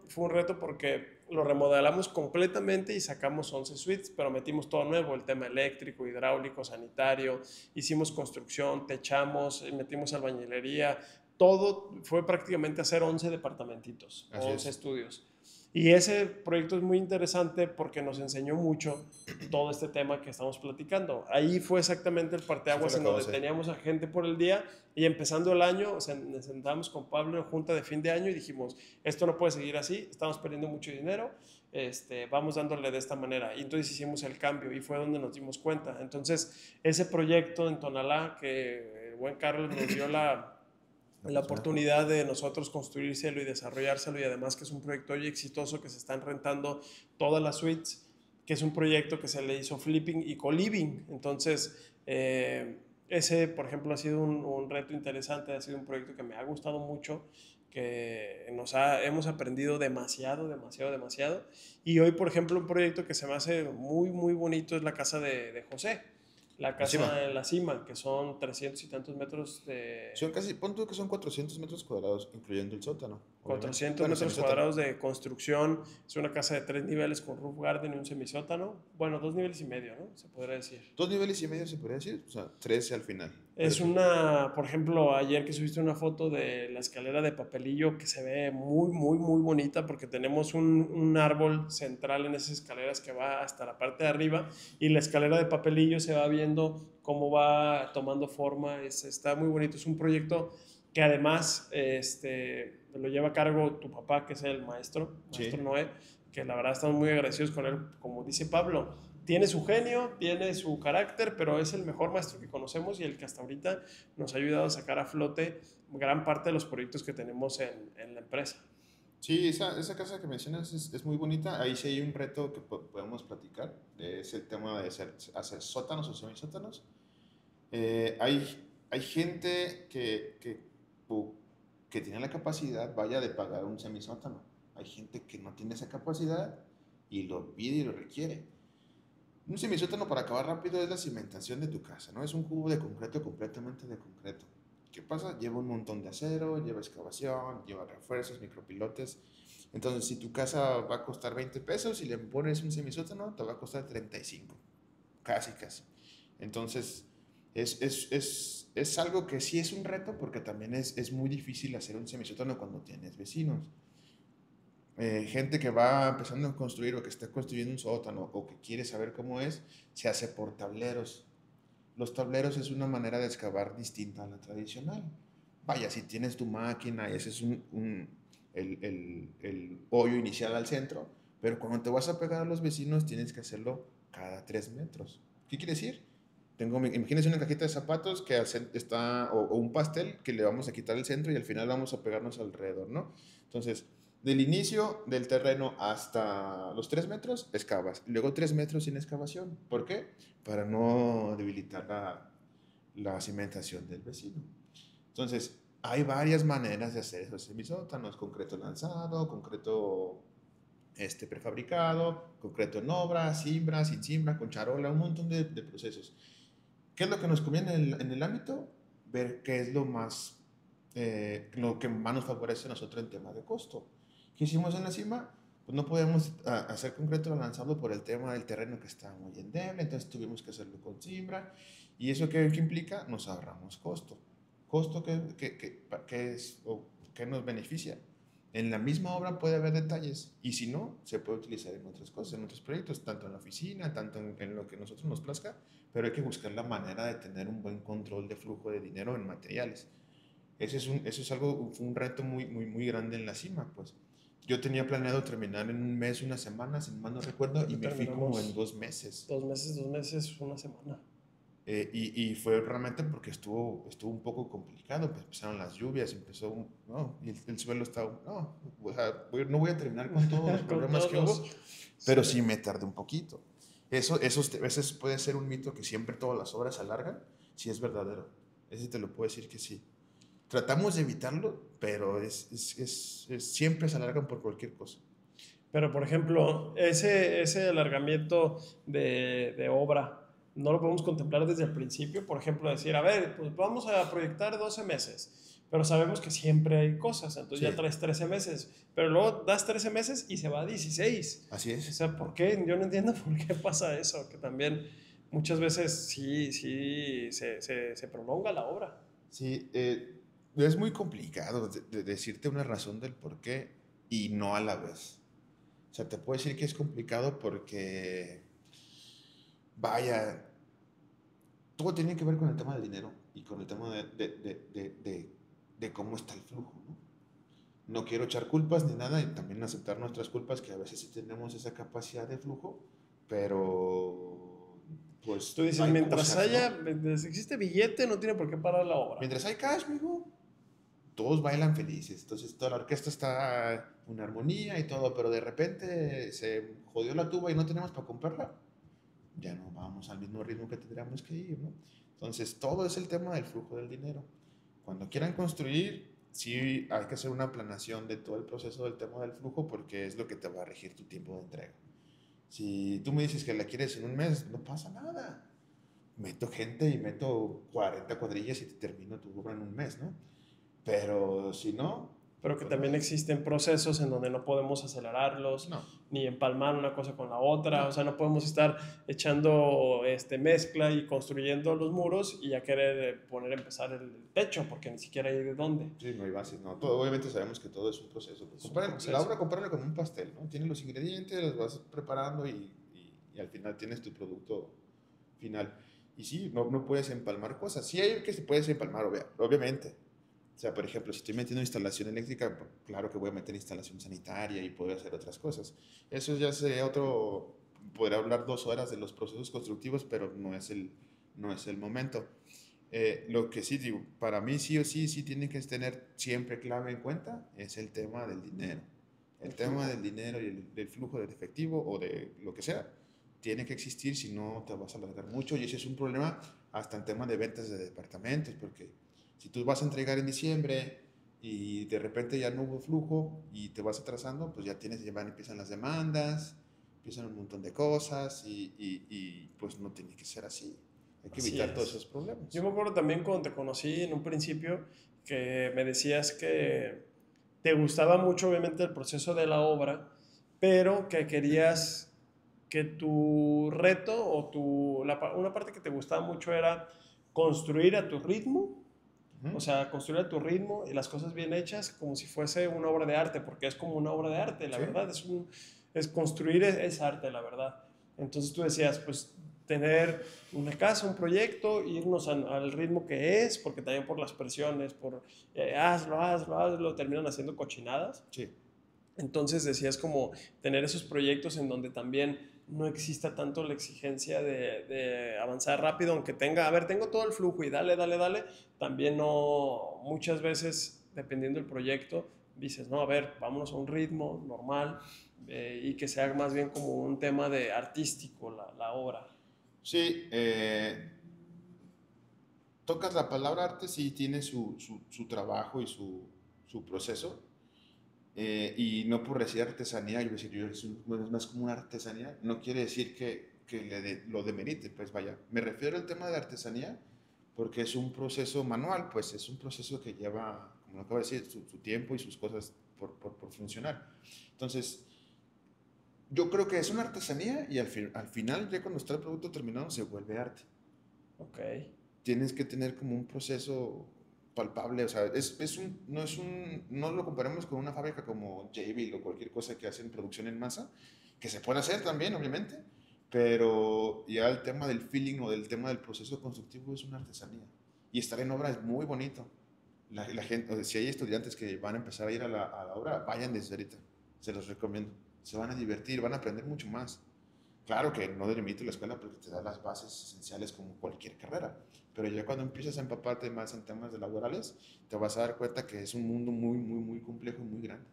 porque lo remodelamos completamente y sacamos 11 suites, pero metimos todo nuevo, el tema eléctrico, hidráulico, sanitario, hicimos construcción, techamos, metimos albañilería, todo fue prácticamente hacer 11 departamentitos, Así 11 es. estudios. Y ese proyecto es muy interesante porque nos enseñó mucho todo este tema que estamos platicando. Ahí fue exactamente el Eso fue parteaguas lo en que voy a donde hacer. teníamos a gente por el día y empezando el año, o sea, nos sentamos con Pablo en junta de fin de año y dijimos, esto no puede seguir así, estamos perdiendo mucho dinero, vamos dándole de esta manera. Y entonces hicimos el cambio y fue donde nos dimos cuenta. Entonces, ese proyecto en Tonalá, que el buen Carlos nos dio la oportunidad de nosotros construírselo y desarrollárselo, y además que es un proyecto hoy exitoso, que se están rentando todas las suites, que es un proyecto que se le hizo flipping y co-living. Entonces, ese, por ejemplo, ha sido un reto interesante, ha sido un proyecto que me ha gustado mucho, que hemos aprendido demasiado, demasiado, demasiado. Y hoy, por ejemplo, un proyecto que se me hace muy, muy bonito es la casa de José, la Encima. casa en la cima, que son 300 y tantos metros de, Son casi, pon tú que son 400 metros cuadrados, incluyendo el sótano, obviamente. 400 Bueno, metros semisótano. cuadrados de construcción. Es una casa de 3 niveles con roof garden y un semisótano. Bueno, 2 niveles y medio, ¿no? Se podría decir. 2 niveles y medio se podría decir, o sea, 13 al final. Pero Es sí. una, por ejemplo, ayer que subiste una foto de la escalera de papelillo que se ve muy, muy, muy bonita porque tenemos un árbol central en esas escaleras que va hasta la parte de arriba y la escalera de papelillo se va viendo cómo va tomando forma. Está muy bonito. Es un proyecto que además lo lleva a cargo tu papá, que es el maestro Sí. Noé, que la verdad estamos muy agradecidos con él. Como dice Pablo, tiene su genio, tiene su carácter, pero es el mejor maestro que conocemos y el que hasta ahorita nos ha ayudado a sacar a flote gran parte de los proyectos que tenemos en la empresa. Sí, esa casa que mencionas es muy bonita. Ahí sí hay un reto que podemos platicar. Es el tema de hacer sótanos o semisótanos. Hay gente que tiene la capacidad, vaya, de pagar un semisótano. Hay gente que no tiene esa capacidad y lo pide y lo requiere. Un semisótano para acabar rápido es la cimentación de tu casa, ¿no? Es un cubo de concreto completamente de concreto. ¿Qué pasa? Lleva un montón de acero, lleva excavación, lleva refuerzos, micropilotes. Entonces, si tu casa va a costar 20 pesos y le pones un semisótano, te va a costar 35. Casi, casi. Entonces, es algo que sí es un reto porque también es muy difícil hacer un semisótano cuando tienes vecinos. Gente que va empezando a construir o que está construyendo un sótano o que quiere saber cómo es, se hace por tableros. Los tableros es una manera de excavar distinta a la tradicional. Vaya, si tienes tu máquina y ese es el hoyo inicial al centro, pero cuando te vas a pegar a los vecinos tienes que hacerlo cada 3 metros. ¿Qué quiere decir? Imagínense una cajita de zapatos que está, o un pastel que le vamos a quitar el centro y al final vamos a pegarnos alrededor, ¿no? Entonces, del inicio del terreno hasta los 3 metros, excavas. Luego 3 metros sin excavación. ¿Por qué? Para no debilitar la cimentación del vecino. Entonces, hay varias maneras de hacer esos semisótanos. Concreto lanzado, concreto prefabricado, concreto en obra, cimbra, sin cimbra, con charola, un montón de procesos. ¿Qué es lo que nos conviene en el ámbito? Ver qué es lo que más nos favorece a nosotros en tema de costo. ¿Qué hicimos en la cima? Pues no podemos hacer concreto lanzado por el tema del terreno que está muy endeble, entonces tuvimos que hacerlo con cimbra. ¿Y eso qué implica? Nos ahorramos costo. ¿Costo qué es o qué nos beneficia? En la misma obra puede haber detalles y si no, se puede utilizar en otras cosas, en otros proyectos, tanto en la oficina, tanto en lo que a nosotros nos plazca, pero hay que buscar la manera de tener un buen control de flujo de dinero en materiales. Eso es algo, fue un reto muy, muy, muy grande en la cima, pues. Yo tenía planeado terminar en un mes, una semana, si mal no recuerdo, y Lo me fui como en terminamos 2 meses. 2 meses, una semana. Y fue realmente porque estuvo un poco complicado, pues empezaron las lluvias, no, y el suelo estaba, no, o sea, no voy a terminar con todos los Con problemas todos que hubo, pero sí. sí me tardé un poquito. A veces puede ser un mito que siempre todas las obras se alargan, sí es verdadero, ese te lo puedo decir que sí. Tratamos de evitarlo, pero siempre se alargan por cualquier cosa. Pero, por ejemplo, ese alargamiento de obra, no lo podemos contemplar desde el principio. Por ejemplo, decir, a ver, pues vamos a proyectar 12 meses, pero sabemos que siempre hay cosas, entonces ya Sí, traes 13 meses, pero luego das 13 meses y se va a 16. así O es. sea, ¿por qué? Yo no entiendo por qué pasa eso, que también muchas veces sí se prolonga la obra. Sí, Es muy complicado de decirte una razón del por qué y no a la vez. O sea, te puedo decir que es complicado porque, vaya, todo tiene que ver con el tema del dinero y con el tema de cómo está el flujo, ¿no? No quiero echar culpas ni nada y también aceptar nuestras culpas, que a veces sí tenemos esa capacidad de flujo, pero pues Tú dices, hay mientras cosas, haya, ¿no? mientras existe billete, no tiene por qué parar la obra. Mientras hay cash, mijo, todos bailan felices. Entonces toda la orquesta está en armonía y todo, pero de repente se jodió la tuba y no tenemos para comprarla. Ya no vamos al mismo ritmo que tendríamos que ir, ¿no? Entonces todo es el tema del flujo del dinero. Cuando quieran construir, sí hay que hacer una planeación de todo el proceso del tema del flujo porque es lo que te va a regir tu tiempo de entrega. Si tú me dices que la quieres en un mes, no pasa nada. Meto gente y meto 40 cuadrillas y te termino tu obra en un mes, ¿no? Pero si no, Pero que pues no. también existen procesos en donde no podemos acelerarlos, No, ni empalmar una cosa con la otra, o no. sea, no podemos estar echando mezcla y construyendo los muros y ya querer poner a empezar el techo, porque ni siquiera hay de dónde. Sí, no hay bases, no. Todo, obviamente sabemos que todo es un proceso. Es un La proceso. obra, comprarla como un pastel, ¿no? Tienes los ingredientes, los vas preparando y al final tienes tu producto final. Y sí, no puedes empalmar cosas. Sí hay que se puedes empalmar, obviamente. O sea, por ejemplo, si estoy metiendo instalación eléctrica, claro que voy a meter instalación sanitaria y puedo hacer otras cosas. Eso ya sería otro, podría hablar 2 horas de los procesos constructivos, pero no es el momento. Lo que sí digo, para mí sí o sí, sí tienen que tener siempre clave en cuenta es el tema del dinero. El El tema flujo. del dinero y del flujo del efectivo o de lo que sea, tiene que existir, si no te vas a alargar mucho y ese es un problema hasta en tema de ventas de departamentos, porque si tú vas a entregar en diciembre y de repente ya no hubo flujo y te vas atrasando, pues ya tienes, ya van, empiezan las demandas, empiezan un montón de cosas y pues no tiene que ser así. Hay que Así evitar todos es. esos Yo problemas. me acuerdo también cuando te conocí en un principio que me decías que te gustaba mucho obviamente el proceso de la obra, pero que querías que tu reto o una parte que te gustaba mucho era construir a tu ritmo, o Ujú. sea, construir a tu ritmo y las cosas bien hechas como si fuese una obra de arte, porque es como una obra de arte, la Sí, verdad, es construir es arte, la verdad. Entonces tú decías, pues tener una casa, un proyecto, irnos al ritmo que es, porque también por las presiones, por hazlo, terminan haciendo cochinadas. sí, Entonces decías como tener esos proyectos en donde también no exista tanto la exigencia de avanzar rápido, aunque tenga, a ver, tengo todo el flujo y dale, también no, muchas veces, dependiendo del proyecto, dices, no, a ver, vámonos a un ritmo normal y que sea más bien como un tema de artístico la obra. sí. Tocas la palabra arte, sí tiene su trabajo y su proceso. Y no por decir artesanía, yo voy a decir, es más como una artesanía, no quiere decir que lo demerite, pues vaya. Me refiero al tema de artesanía porque es un proceso manual, pues es un proceso que lleva, como lo acabo de decir, su tiempo y sus cosas por funcionar. Entonces, yo creo que es una artesanía y al final, ya cuando está el producto terminado, se vuelve arte. Ok, Tienes que tener como un proceso palpable, o sea, no lo comparemos con una fábrica como Jabil o cualquier cosa que hacen producción en masa, que se puede hacer también, obviamente, pero ya el tema del feeling o del tema del proceso constructivo es una artesanía. Y estar en obra es muy bonito. La gente, o sea, si hay estudiantes que van a empezar a ir a la obra, vayan desde ahorita, se los recomiendo. Se van a divertir, van a aprender mucho más. Claro que no delimita la escuela porque te da las bases esenciales como cualquier carrera, pero ya cuando empiezas a empaparte más en temas de laborales, te vas a dar cuenta que es un mundo muy complejo y muy grande.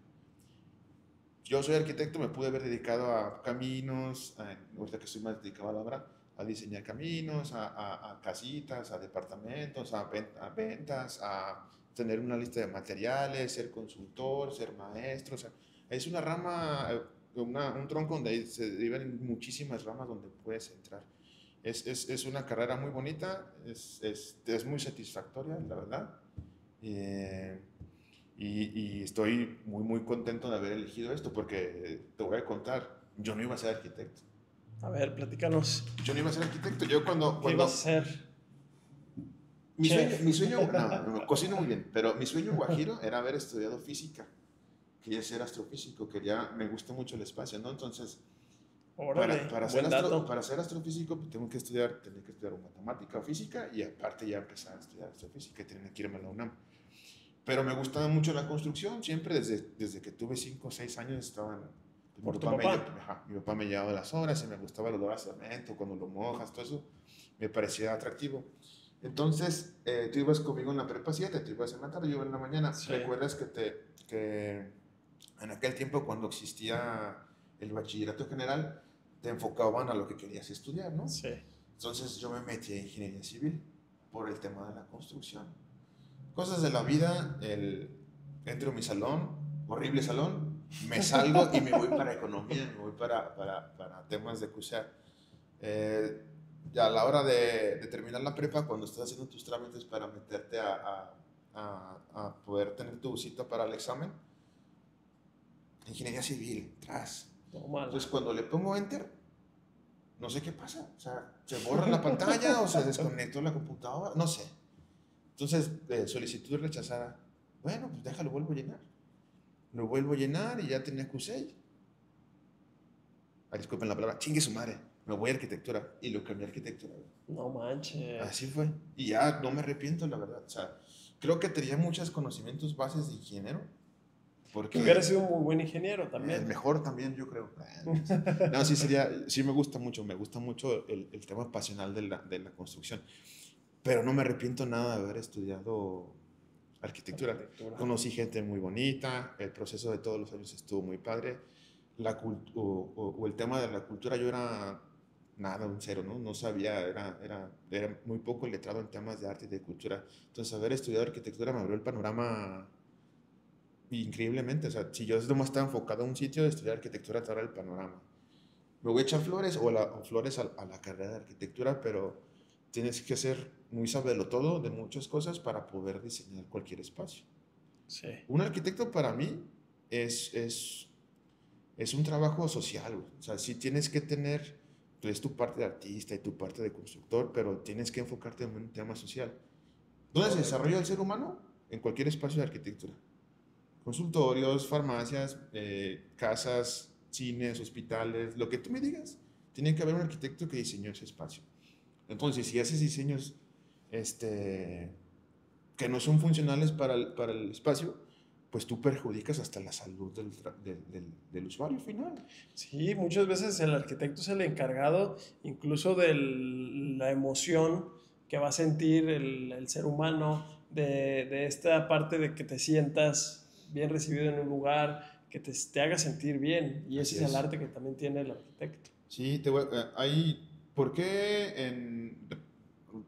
Yo soy arquitecto, me pude haber dedicado a caminos, ahorita que estoy más dedicado a la obra, a diseñar caminos, a casitas, a departamentos, a ventas, a tener una lista de materiales, ser consultor, ser maestro. O sea, es una rama, un tronco donde se derivan muchísimas ramas donde puedes entrar. Es una carrera muy bonita, es muy satisfactoria, la verdad. Eh, y estoy muy contento de haber elegido esto porque te voy a contar, yo no iba a ser arquitecto. a ver, platícanos, Yo no iba a ser arquitecto. ¿qué ibas a hacer? Chef. no, cocino muy bien, pero mi sueño guajiro era haber estudiado física. Quería ser astrofísico, me gusta mucho el espacio, ¿no? Entonces, Órale, buen dato. para ser astrofísico pues, tenía que estudiar matemática o física y aparte ya empezar a estudiar astrofísica y tenía que irme a la UNAM. Pero me gustaba mucho la construcción, siempre desde que tuve 5 o 6 años estaba ¿Por tu papá? mi papá me llevaba las obras y me gustaba el olor a cemento, cuando lo mojas, todo eso me parecía atractivo. Entonces, tú ibas conmigo en la prepa 7, tú ibas en la tarde, yo iba en la mañana. Sí. ¿Recuerdas que en aquel tiempo cuando existía el bachillerato general, te enfocaban a lo que querías estudiar, ¿no? Sí. Entonces yo me metí a ingeniería civil por el tema de la construcción. Cosas de la vida, entro a mi salón, horrible salón, me salgo y me voy para economía, me voy para temas de CUSEA. A la hora de terminar la prepa, cuando estás haciendo tus trámites para meterte a poder tener tu cita para el examen, ingeniería civil, tras. Entonces cuando le pongo enter, no sé qué pasa, o sea, se borra la pantalla o se desconectó la computadora, no sé. Entonces, solicitud rechazada. Bueno, pues déjalo, vuelvo a llenar. Lo vuelvo a llenar y ya tenía Q6. Disculpen la palabra, chingue su madre. Me voy a arquitectura y lo cambié a arquitectura. No manches. Así fue. Y ya no me arrepiento, la verdad. O sea, creo que tenía muchos conocimientos bases de ingeniero. Porque hubiera sido un muy buen ingeniero también. El mejor también, yo creo. No, sí me gusta mucho el tema pasional de la construcción. Pero no me arrepiento nada de haber estudiado arquitectura. Conocí gente muy bonita, el proceso de todos los años estuvo muy padre. El tema de la cultura, yo era nada, un cero, ¿no? No sabía, era muy poco letrado en temas de arte y de cultura. Entonces, haber estudiado arquitectura me abrió el panorama increíblemente. O sea, si yo nomás estaba enfocado a un sitio, de estudiar arquitectura te abre el panorama. Me voy a echar flores o flores a la carrera de arquitectura, pero tienes que ser muy todo de muchas cosas para poder diseñar cualquier espacio. Sí. Un arquitecto para mí es un trabajo social. O sea, sí tienes que tener, pues, tu parte de artista y tu parte de constructor, pero tienes que enfocarte en un tema social. ¿Dónde se desarrolla el ser humano? En cualquier espacio de arquitectura. Consultorios, farmacias, casas, cines, hospitales, lo que tú me digas. Tiene que haber un arquitecto que diseñó ese espacio. Entonces, si haces diseños que no son funcionales para el espacio, pues tú perjudicas hasta la salud del usuario final. Sí, muchas veces el arquitecto es el encargado incluso de la emoción que va a sentir el ser humano, de esta parte de que te sientas bien recibido en un lugar, que te haga sentir bien. Y ese es el arte que también tiene el arquitecto. Sí, ¿por qué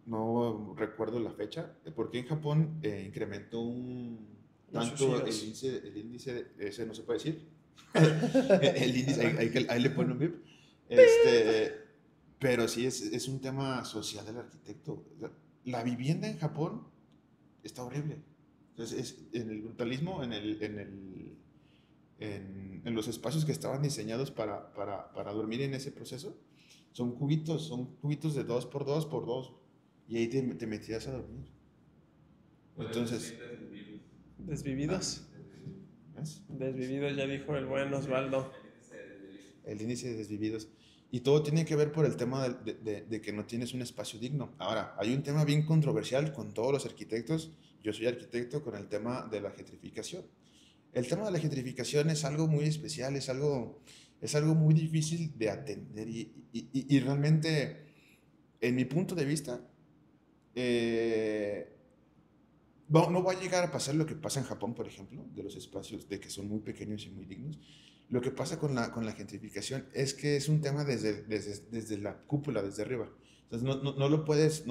no recuerdo la fecha, por qué en Japón incrementó tanto el índice, ese no se puede decir, el índice, ahí le ponen un bip, pero sí es un tema social del arquitecto. La vivienda en Japón está horrible. Entonces, en el brutalismo, en los espacios que estaban diseñados para dormir en ese proceso, son cubitos de 2x2x2 y ahí te metías a dormir. Entonces, desvividos. ¿ves? Desvividos, ya dijo el buen Osvaldo. El índice de desvividos. Y todo tiene que ver por el tema de que no tienes un espacio digno. Ahora, hay un tema bien controversial con todos los arquitectos. Yo soy arquitecto con el tema de la gentrificación. El tema de la gentrificación es algo muy especial, es algo muy difícil de atender y realmente, en mi punto de vista, no va a llegar a pasar lo que pasa en Japón, por ejemplo, de los espacios de que son muy pequeños y muy dignos. Lo que pasa con la gentrificación es que es un tema desde la cúpula, desde arriba. Entonces no lo puedes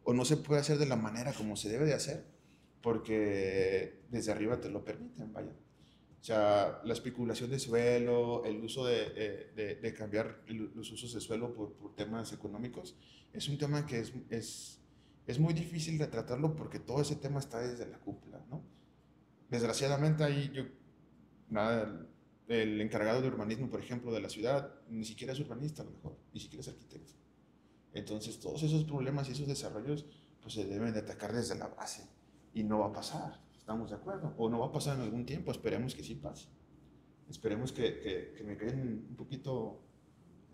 o no se puede hacer de la manera como se debe de hacer, porque desde arriba te lo permiten, vaya. O sea, la especulación de suelo, el uso de cambiar los usos de suelo por temas económicos, es un tema que es muy difícil de tratarlo porque todo ese tema está desde la cúpula, ¿no? Desgraciadamente ahí el encargado de urbanismo, por ejemplo, de la ciudad, ni siquiera es urbanista a lo mejor, ni siquiera es arquitecto. Entonces todos esos problemas y esos desarrollos pues se deben de atacar desde la base. Y no va a pasar, ¿estamos de acuerdo? O no va a pasar en algún tiempo, esperemos que sí pase. Esperemos que me queden un poquito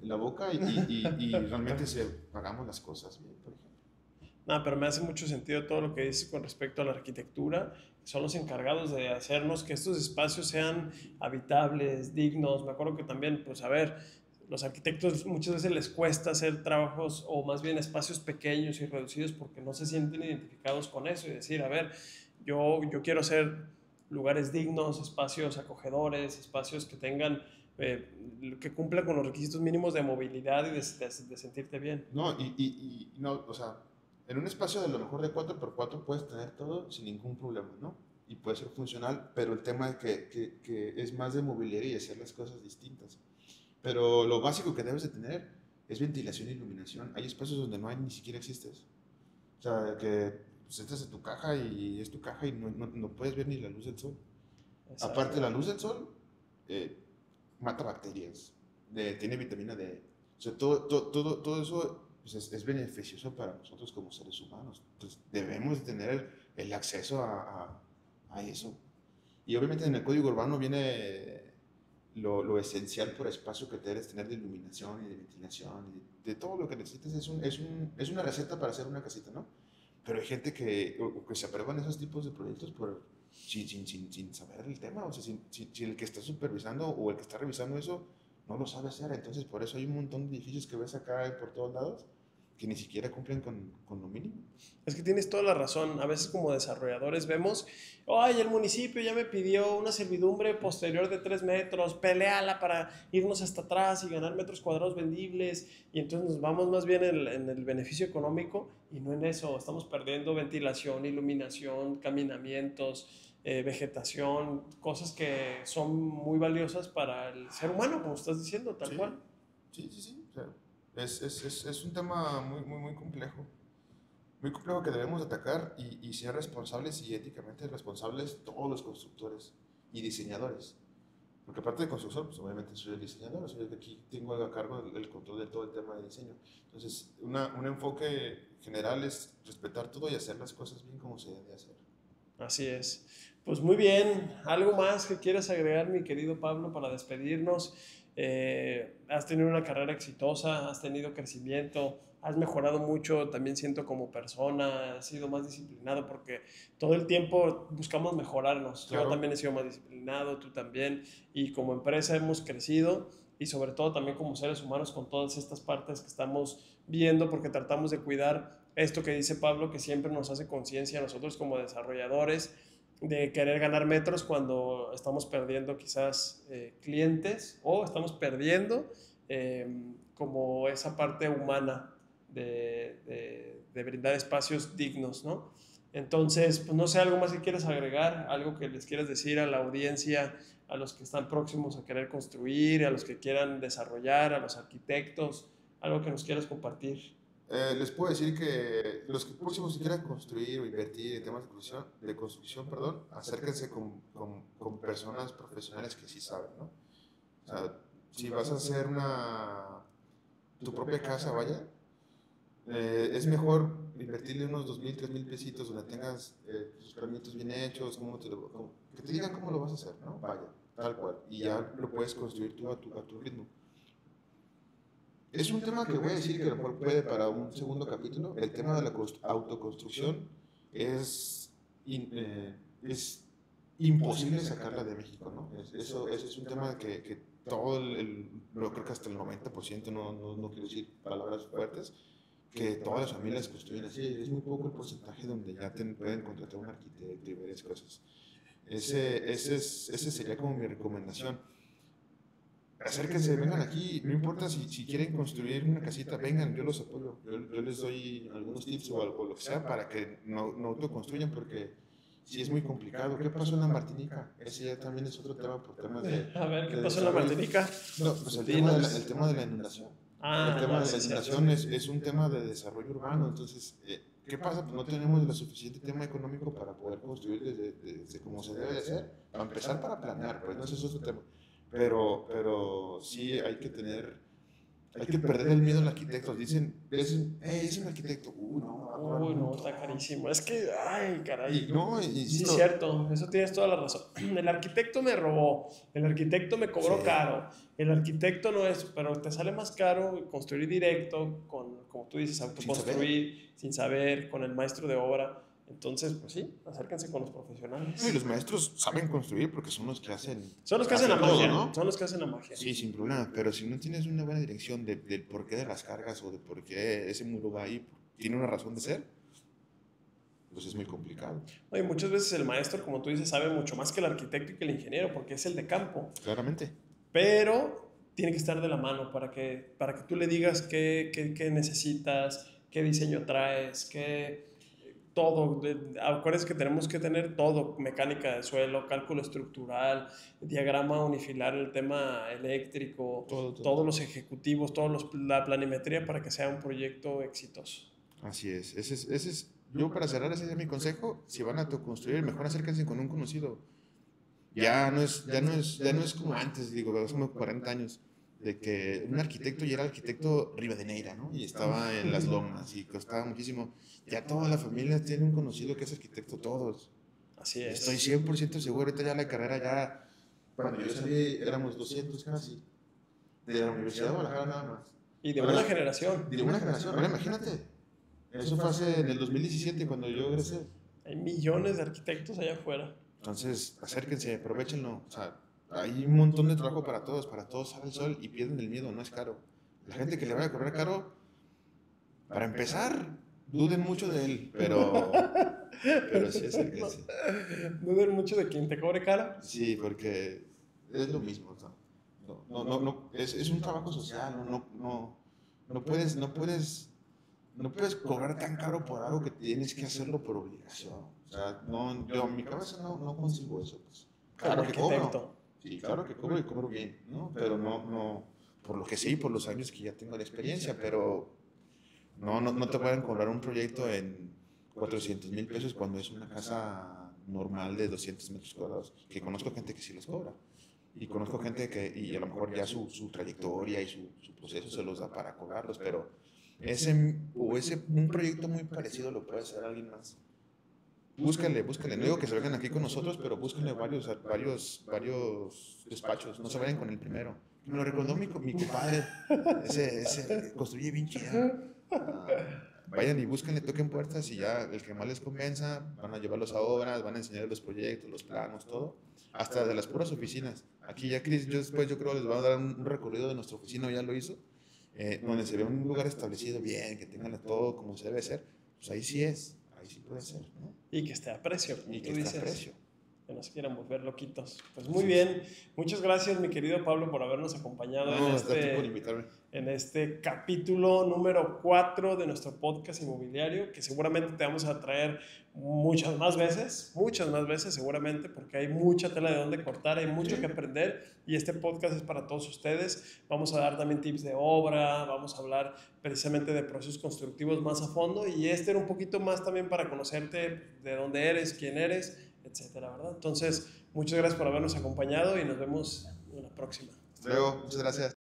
en la boca y realmente hagamos las cosas bien, por ejemplo. No, pero me hace mucho sentido todo lo que dices con respecto a la arquitectura. Son los encargados de hacernos que estos espacios sean habitables, dignos. Me acuerdo que también, pues a ver, los arquitectos muchas veces les cuesta hacer trabajos o más bien espacios pequeños y reducidos porque no se sienten identificados con eso y decir, a ver, yo quiero hacer lugares dignos, espacios acogedores, espacios que tengan, que cumplan con los requisitos mínimos de movilidad y de sentirte bien. No, no, o sea, en un espacio de lo mejor de 4x4 puedes tener todo sin ningún problema, ¿no? Y puede ser funcional, pero el tema es que es más de mobiliario y hacer las cosas distintas. Pero lo básico que debes de tener es ventilación e iluminación. Hay espacios donde no hay, ni siquiera existes. O sea, que pues, entras a tu caja y es tu caja y no puedes ver ni la luz del sol. Aparte, Exacto. la luz del sol eh, mata bacterias, tiene vitamina D. O sea, todo eso pues, es beneficioso para nosotros como seres humanos. Entonces, debemos de tener el acceso a eso. Y obviamente en el código urbano viene lo esencial por espacio que debes tener de iluminación y de ventilación y de todo lo que necesites. Es una receta para hacer una casita, ¿no? Pero hay gente o que se aprueban esos tipos de proyectos sin saber el tema. O sea, si el que está supervisando o el que está revisando eso no lo sabe hacer. Entonces, por eso hay un montón de edificios que ves acá por todos lados que ni siquiera cumplen con lo mínimo. Es que tienes toda la razón. A veces como desarrolladores vemos, ay, el municipio ya me pidió una servidumbre posterior de 3 metros, peleala para irnos hasta atrás y ganar metros cuadrados vendibles. Y entonces nos vamos más bien en el beneficio económico y no en eso. Estamos perdiendo ventilación, iluminación, caminamientos, vegetación, cosas que son muy valiosas para el ser humano, como estás diciendo, tal Sí, cual. sí. O sea, es un tema muy complejo. Muy complejo que debemos atacar y ser responsables y éticamente responsables todos los constructores y diseñadores. Porque aparte de constructor, pues obviamente soy el diseñador, soy el que aquí tengo a cargo el control de todo el tema de diseño. Entonces, un enfoque general es respetar todo y hacer las cosas bien como se debe hacer. Así es. Pues muy bien, ¿algo más que quieras agregar, mi querido Pablo, para despedirnos? Has tenido una carrera exitosa, has tenido crecimiento, has mejorado mucho, también siento como persona, has sido más disciplinado porque todo el tiempo buscamos mejorarnos. Yo Claro, también he sido más disciplinado, tú también, y como empresa hemos crecido y sobre todo también como seres humanos con todas estas partes que estamos viendo porque tratamos de cuidar esto que dice Pablo, que siempre nos hace conciencia a nosotros como desarrolladores de querer ganar metros cuando estamos perdiendo quizás clientes o estamos perdiendo como esa parte humana de brindar espacios dignos, ¿no? Entonces, pues no sé, algo más que quieras agregar, algo que les quieras decir a la audiencia, a los que están próximos a querer construir, a los que quieran desarrollar, a los arquitectos, algo que nos quieras compartir. les puedo decir que los que próximos quieran construir o invertir en temas de construcción, perdón, acérquense con personas profesionales que sí saben, ¿no? O sea, si vas a hacer tu propia casa, vaya, es mejor invertirle unos 2,000, 3,000 pesitos donde tengas tus planitos bien hechos, que te digan cómo lo vas a hacer, ¿no? Vaya, tal cual. Y ya lo puedes construir tú a tu ritmo. Es un tema que voy a decir que a lo mejor puede para un segundo capítulo. El tema de la autoconstrucción es, es imposible sacarla de México, ¿no? Eso es un tema que todo yo creo que hasta el 90%, no quiero decir palabras fuertes, que todas las familias construyen así. Es muy poco el porcentaje donde ya pueden contratar un arquitecto y varias cosas. Ese sería como mi recomendación. Acérquense, vengan aquí, no importa si quieren construir una casita, vengan, yo los apoyo, yo les doy algunos tips o algo, lo que sea, para que no autoconstruyan, porque sí es muy complicado. ¿Qué pasó en la Martinica? Ese ya también es otro tema por temas A ver, ¿qué de pasó en la desarrollo. Martinica? No, pues el Dinos. tema de la inundación. El Ah, tema ya, de la sí, cierto. inundación es un tema de desarrollo urbano, entonces, ¿qué pasa? Pues no tenemos el suficiente tema económico para poder construir desde como se debe de hacer, para empezar para planear, pues no, ese es otro tema. Pero sí hay que tener Hay que perder el miedo al arquitecto. Dicen, es un arquitecto. Uy, no, está carísimo. Es que, ay, caray. No, Sí, insisto. cierto, eso tienes toda la razón. El arquitecto me robó, el arquitecto me cobró Sí. caro, el arquitecto no es, pero te sale más caro construir directo, como tú dices, autoconstruir, sin saber, con el maestro de obra. Entonces, pues sí, acérquense con los profesionales. No, y los maestros saben construir porque son los que hacen. Son los que hacen la todo, magia, ¿no? son los que hacen la magia. Sí, sin problema. Pero si no tienes una buena dirección del porqué de las cargas o de por qué ese muro va ahí, tiene una razón de ser, pues es muy complicado. No, y muchas veces el maestro, como tú dices, sabe mucho más que el arquitecto y que el ingeniero, porque es el de campo. Claramente. Pero tiene que estar de la mano para que tú le digas qué necesitas, qué diseño traes, todo. Acuérdense que tenemos que tener todo: mecánica de suelo, cálculo estructural, diagrama unifilar, el tema eléctrico, Todo. todos los ejecutivos, la planimetría para que sea un proyecto exitoso. Así es. Yo para cerrar, ese es mi consejo. Si van a construir, mejor acérquense con un conocido. Ya no es como antes, digo, hace como 40 años, de que un arquitecto ya era arquitecto Rivadeneira, ¿no? Y estaba en las lomas y costaba muchísimo. Ya toda la familia tiene un conocido que es arquitecto, todos. Así es. Estoy 100% seguro. Ahorita ya la carrera ya, cuando yo salí éramos 200 casi, de la Universidad de Guadalajara nada más. Y de una generación. De una generación. Ahora imagínate, eso fue en el 2017 cuando yo egresé. Hay millones de arquitectos allá afuera. Entonces, acérquense, aprovechenlo. O sea, hay un montón de trabajo para todos sale el sol y pierden el miedo, no es caro. La gente que le vaya a correr caro, para empezar, duden mucho de él, pero sí acérquense. Duden mucho de quien te cobre caro. Sí, porque es lo mismo. O sea, no, es un trabajo social, no puedes cobrar tan caro por algo que tienes que hacerlo por obligación. O sea, yo en mi cabeza no consigo eso. Pues. Claro que cobro. Sí, claro que cobro y cobro bien, ¿no? Pero no, por lo que sí, por los años que ya tengo de experiencia, pero no te pueden cobrar un proyecto en 400,000 pesos cuando es una casa normal de 200 metros cuadrados, que conozco gente que sí los cobra. Y conozco gente y a lo mejor ya su trayectoria y su proceso se los da para cobrarlos, pero un proyecto muy parecido lo puede hacer alguien más. Búscale. No digo que se vengan aquí con nosotros, pero búsquenle varios despachos. No se vayan con el primero. Me lo recordó mi compadre. Ese construye bien chido. Vayan y búsquenle, toquen puertas y ya el que más les convenza, van a llevarlos a obras, van a enseñar los proyectos, los planos, todo. Hasta de las puras oficinas. Aquí ya Cris, yo creo les va a dar un recorrido de nuestra oficina, ya lo hizo. Donde se ve un lugar establecido bien, que tengan todo como se debe ser, pues ahí sí puede ser, ¿no? Y que esté a precio, como Y tú que esté dices, a precio. que nos quieran volver loquitos. Pues muy bien, muchas gracias mi querido Pablo por habernos acompañado por invitarme. en este capítulo número 4 de nuestro podcast inmobiliario, que seguramente te vamos a traer muchas más veces seguramente, porque hay mucha tela de donde cortar, hay mucho que aprender y este podcast es para todos ustedes. Vamos a dar también tips de obra, vamos a hablar precisamente de procesos constructivos más a fondo y este era un poquito más también para conocerte de dónde eres, quién eres, etcétera, ¿verdad? Entonces, muchas gracias por habernos acompañado y nos vemos en la próxima. Luego, muchas gracias.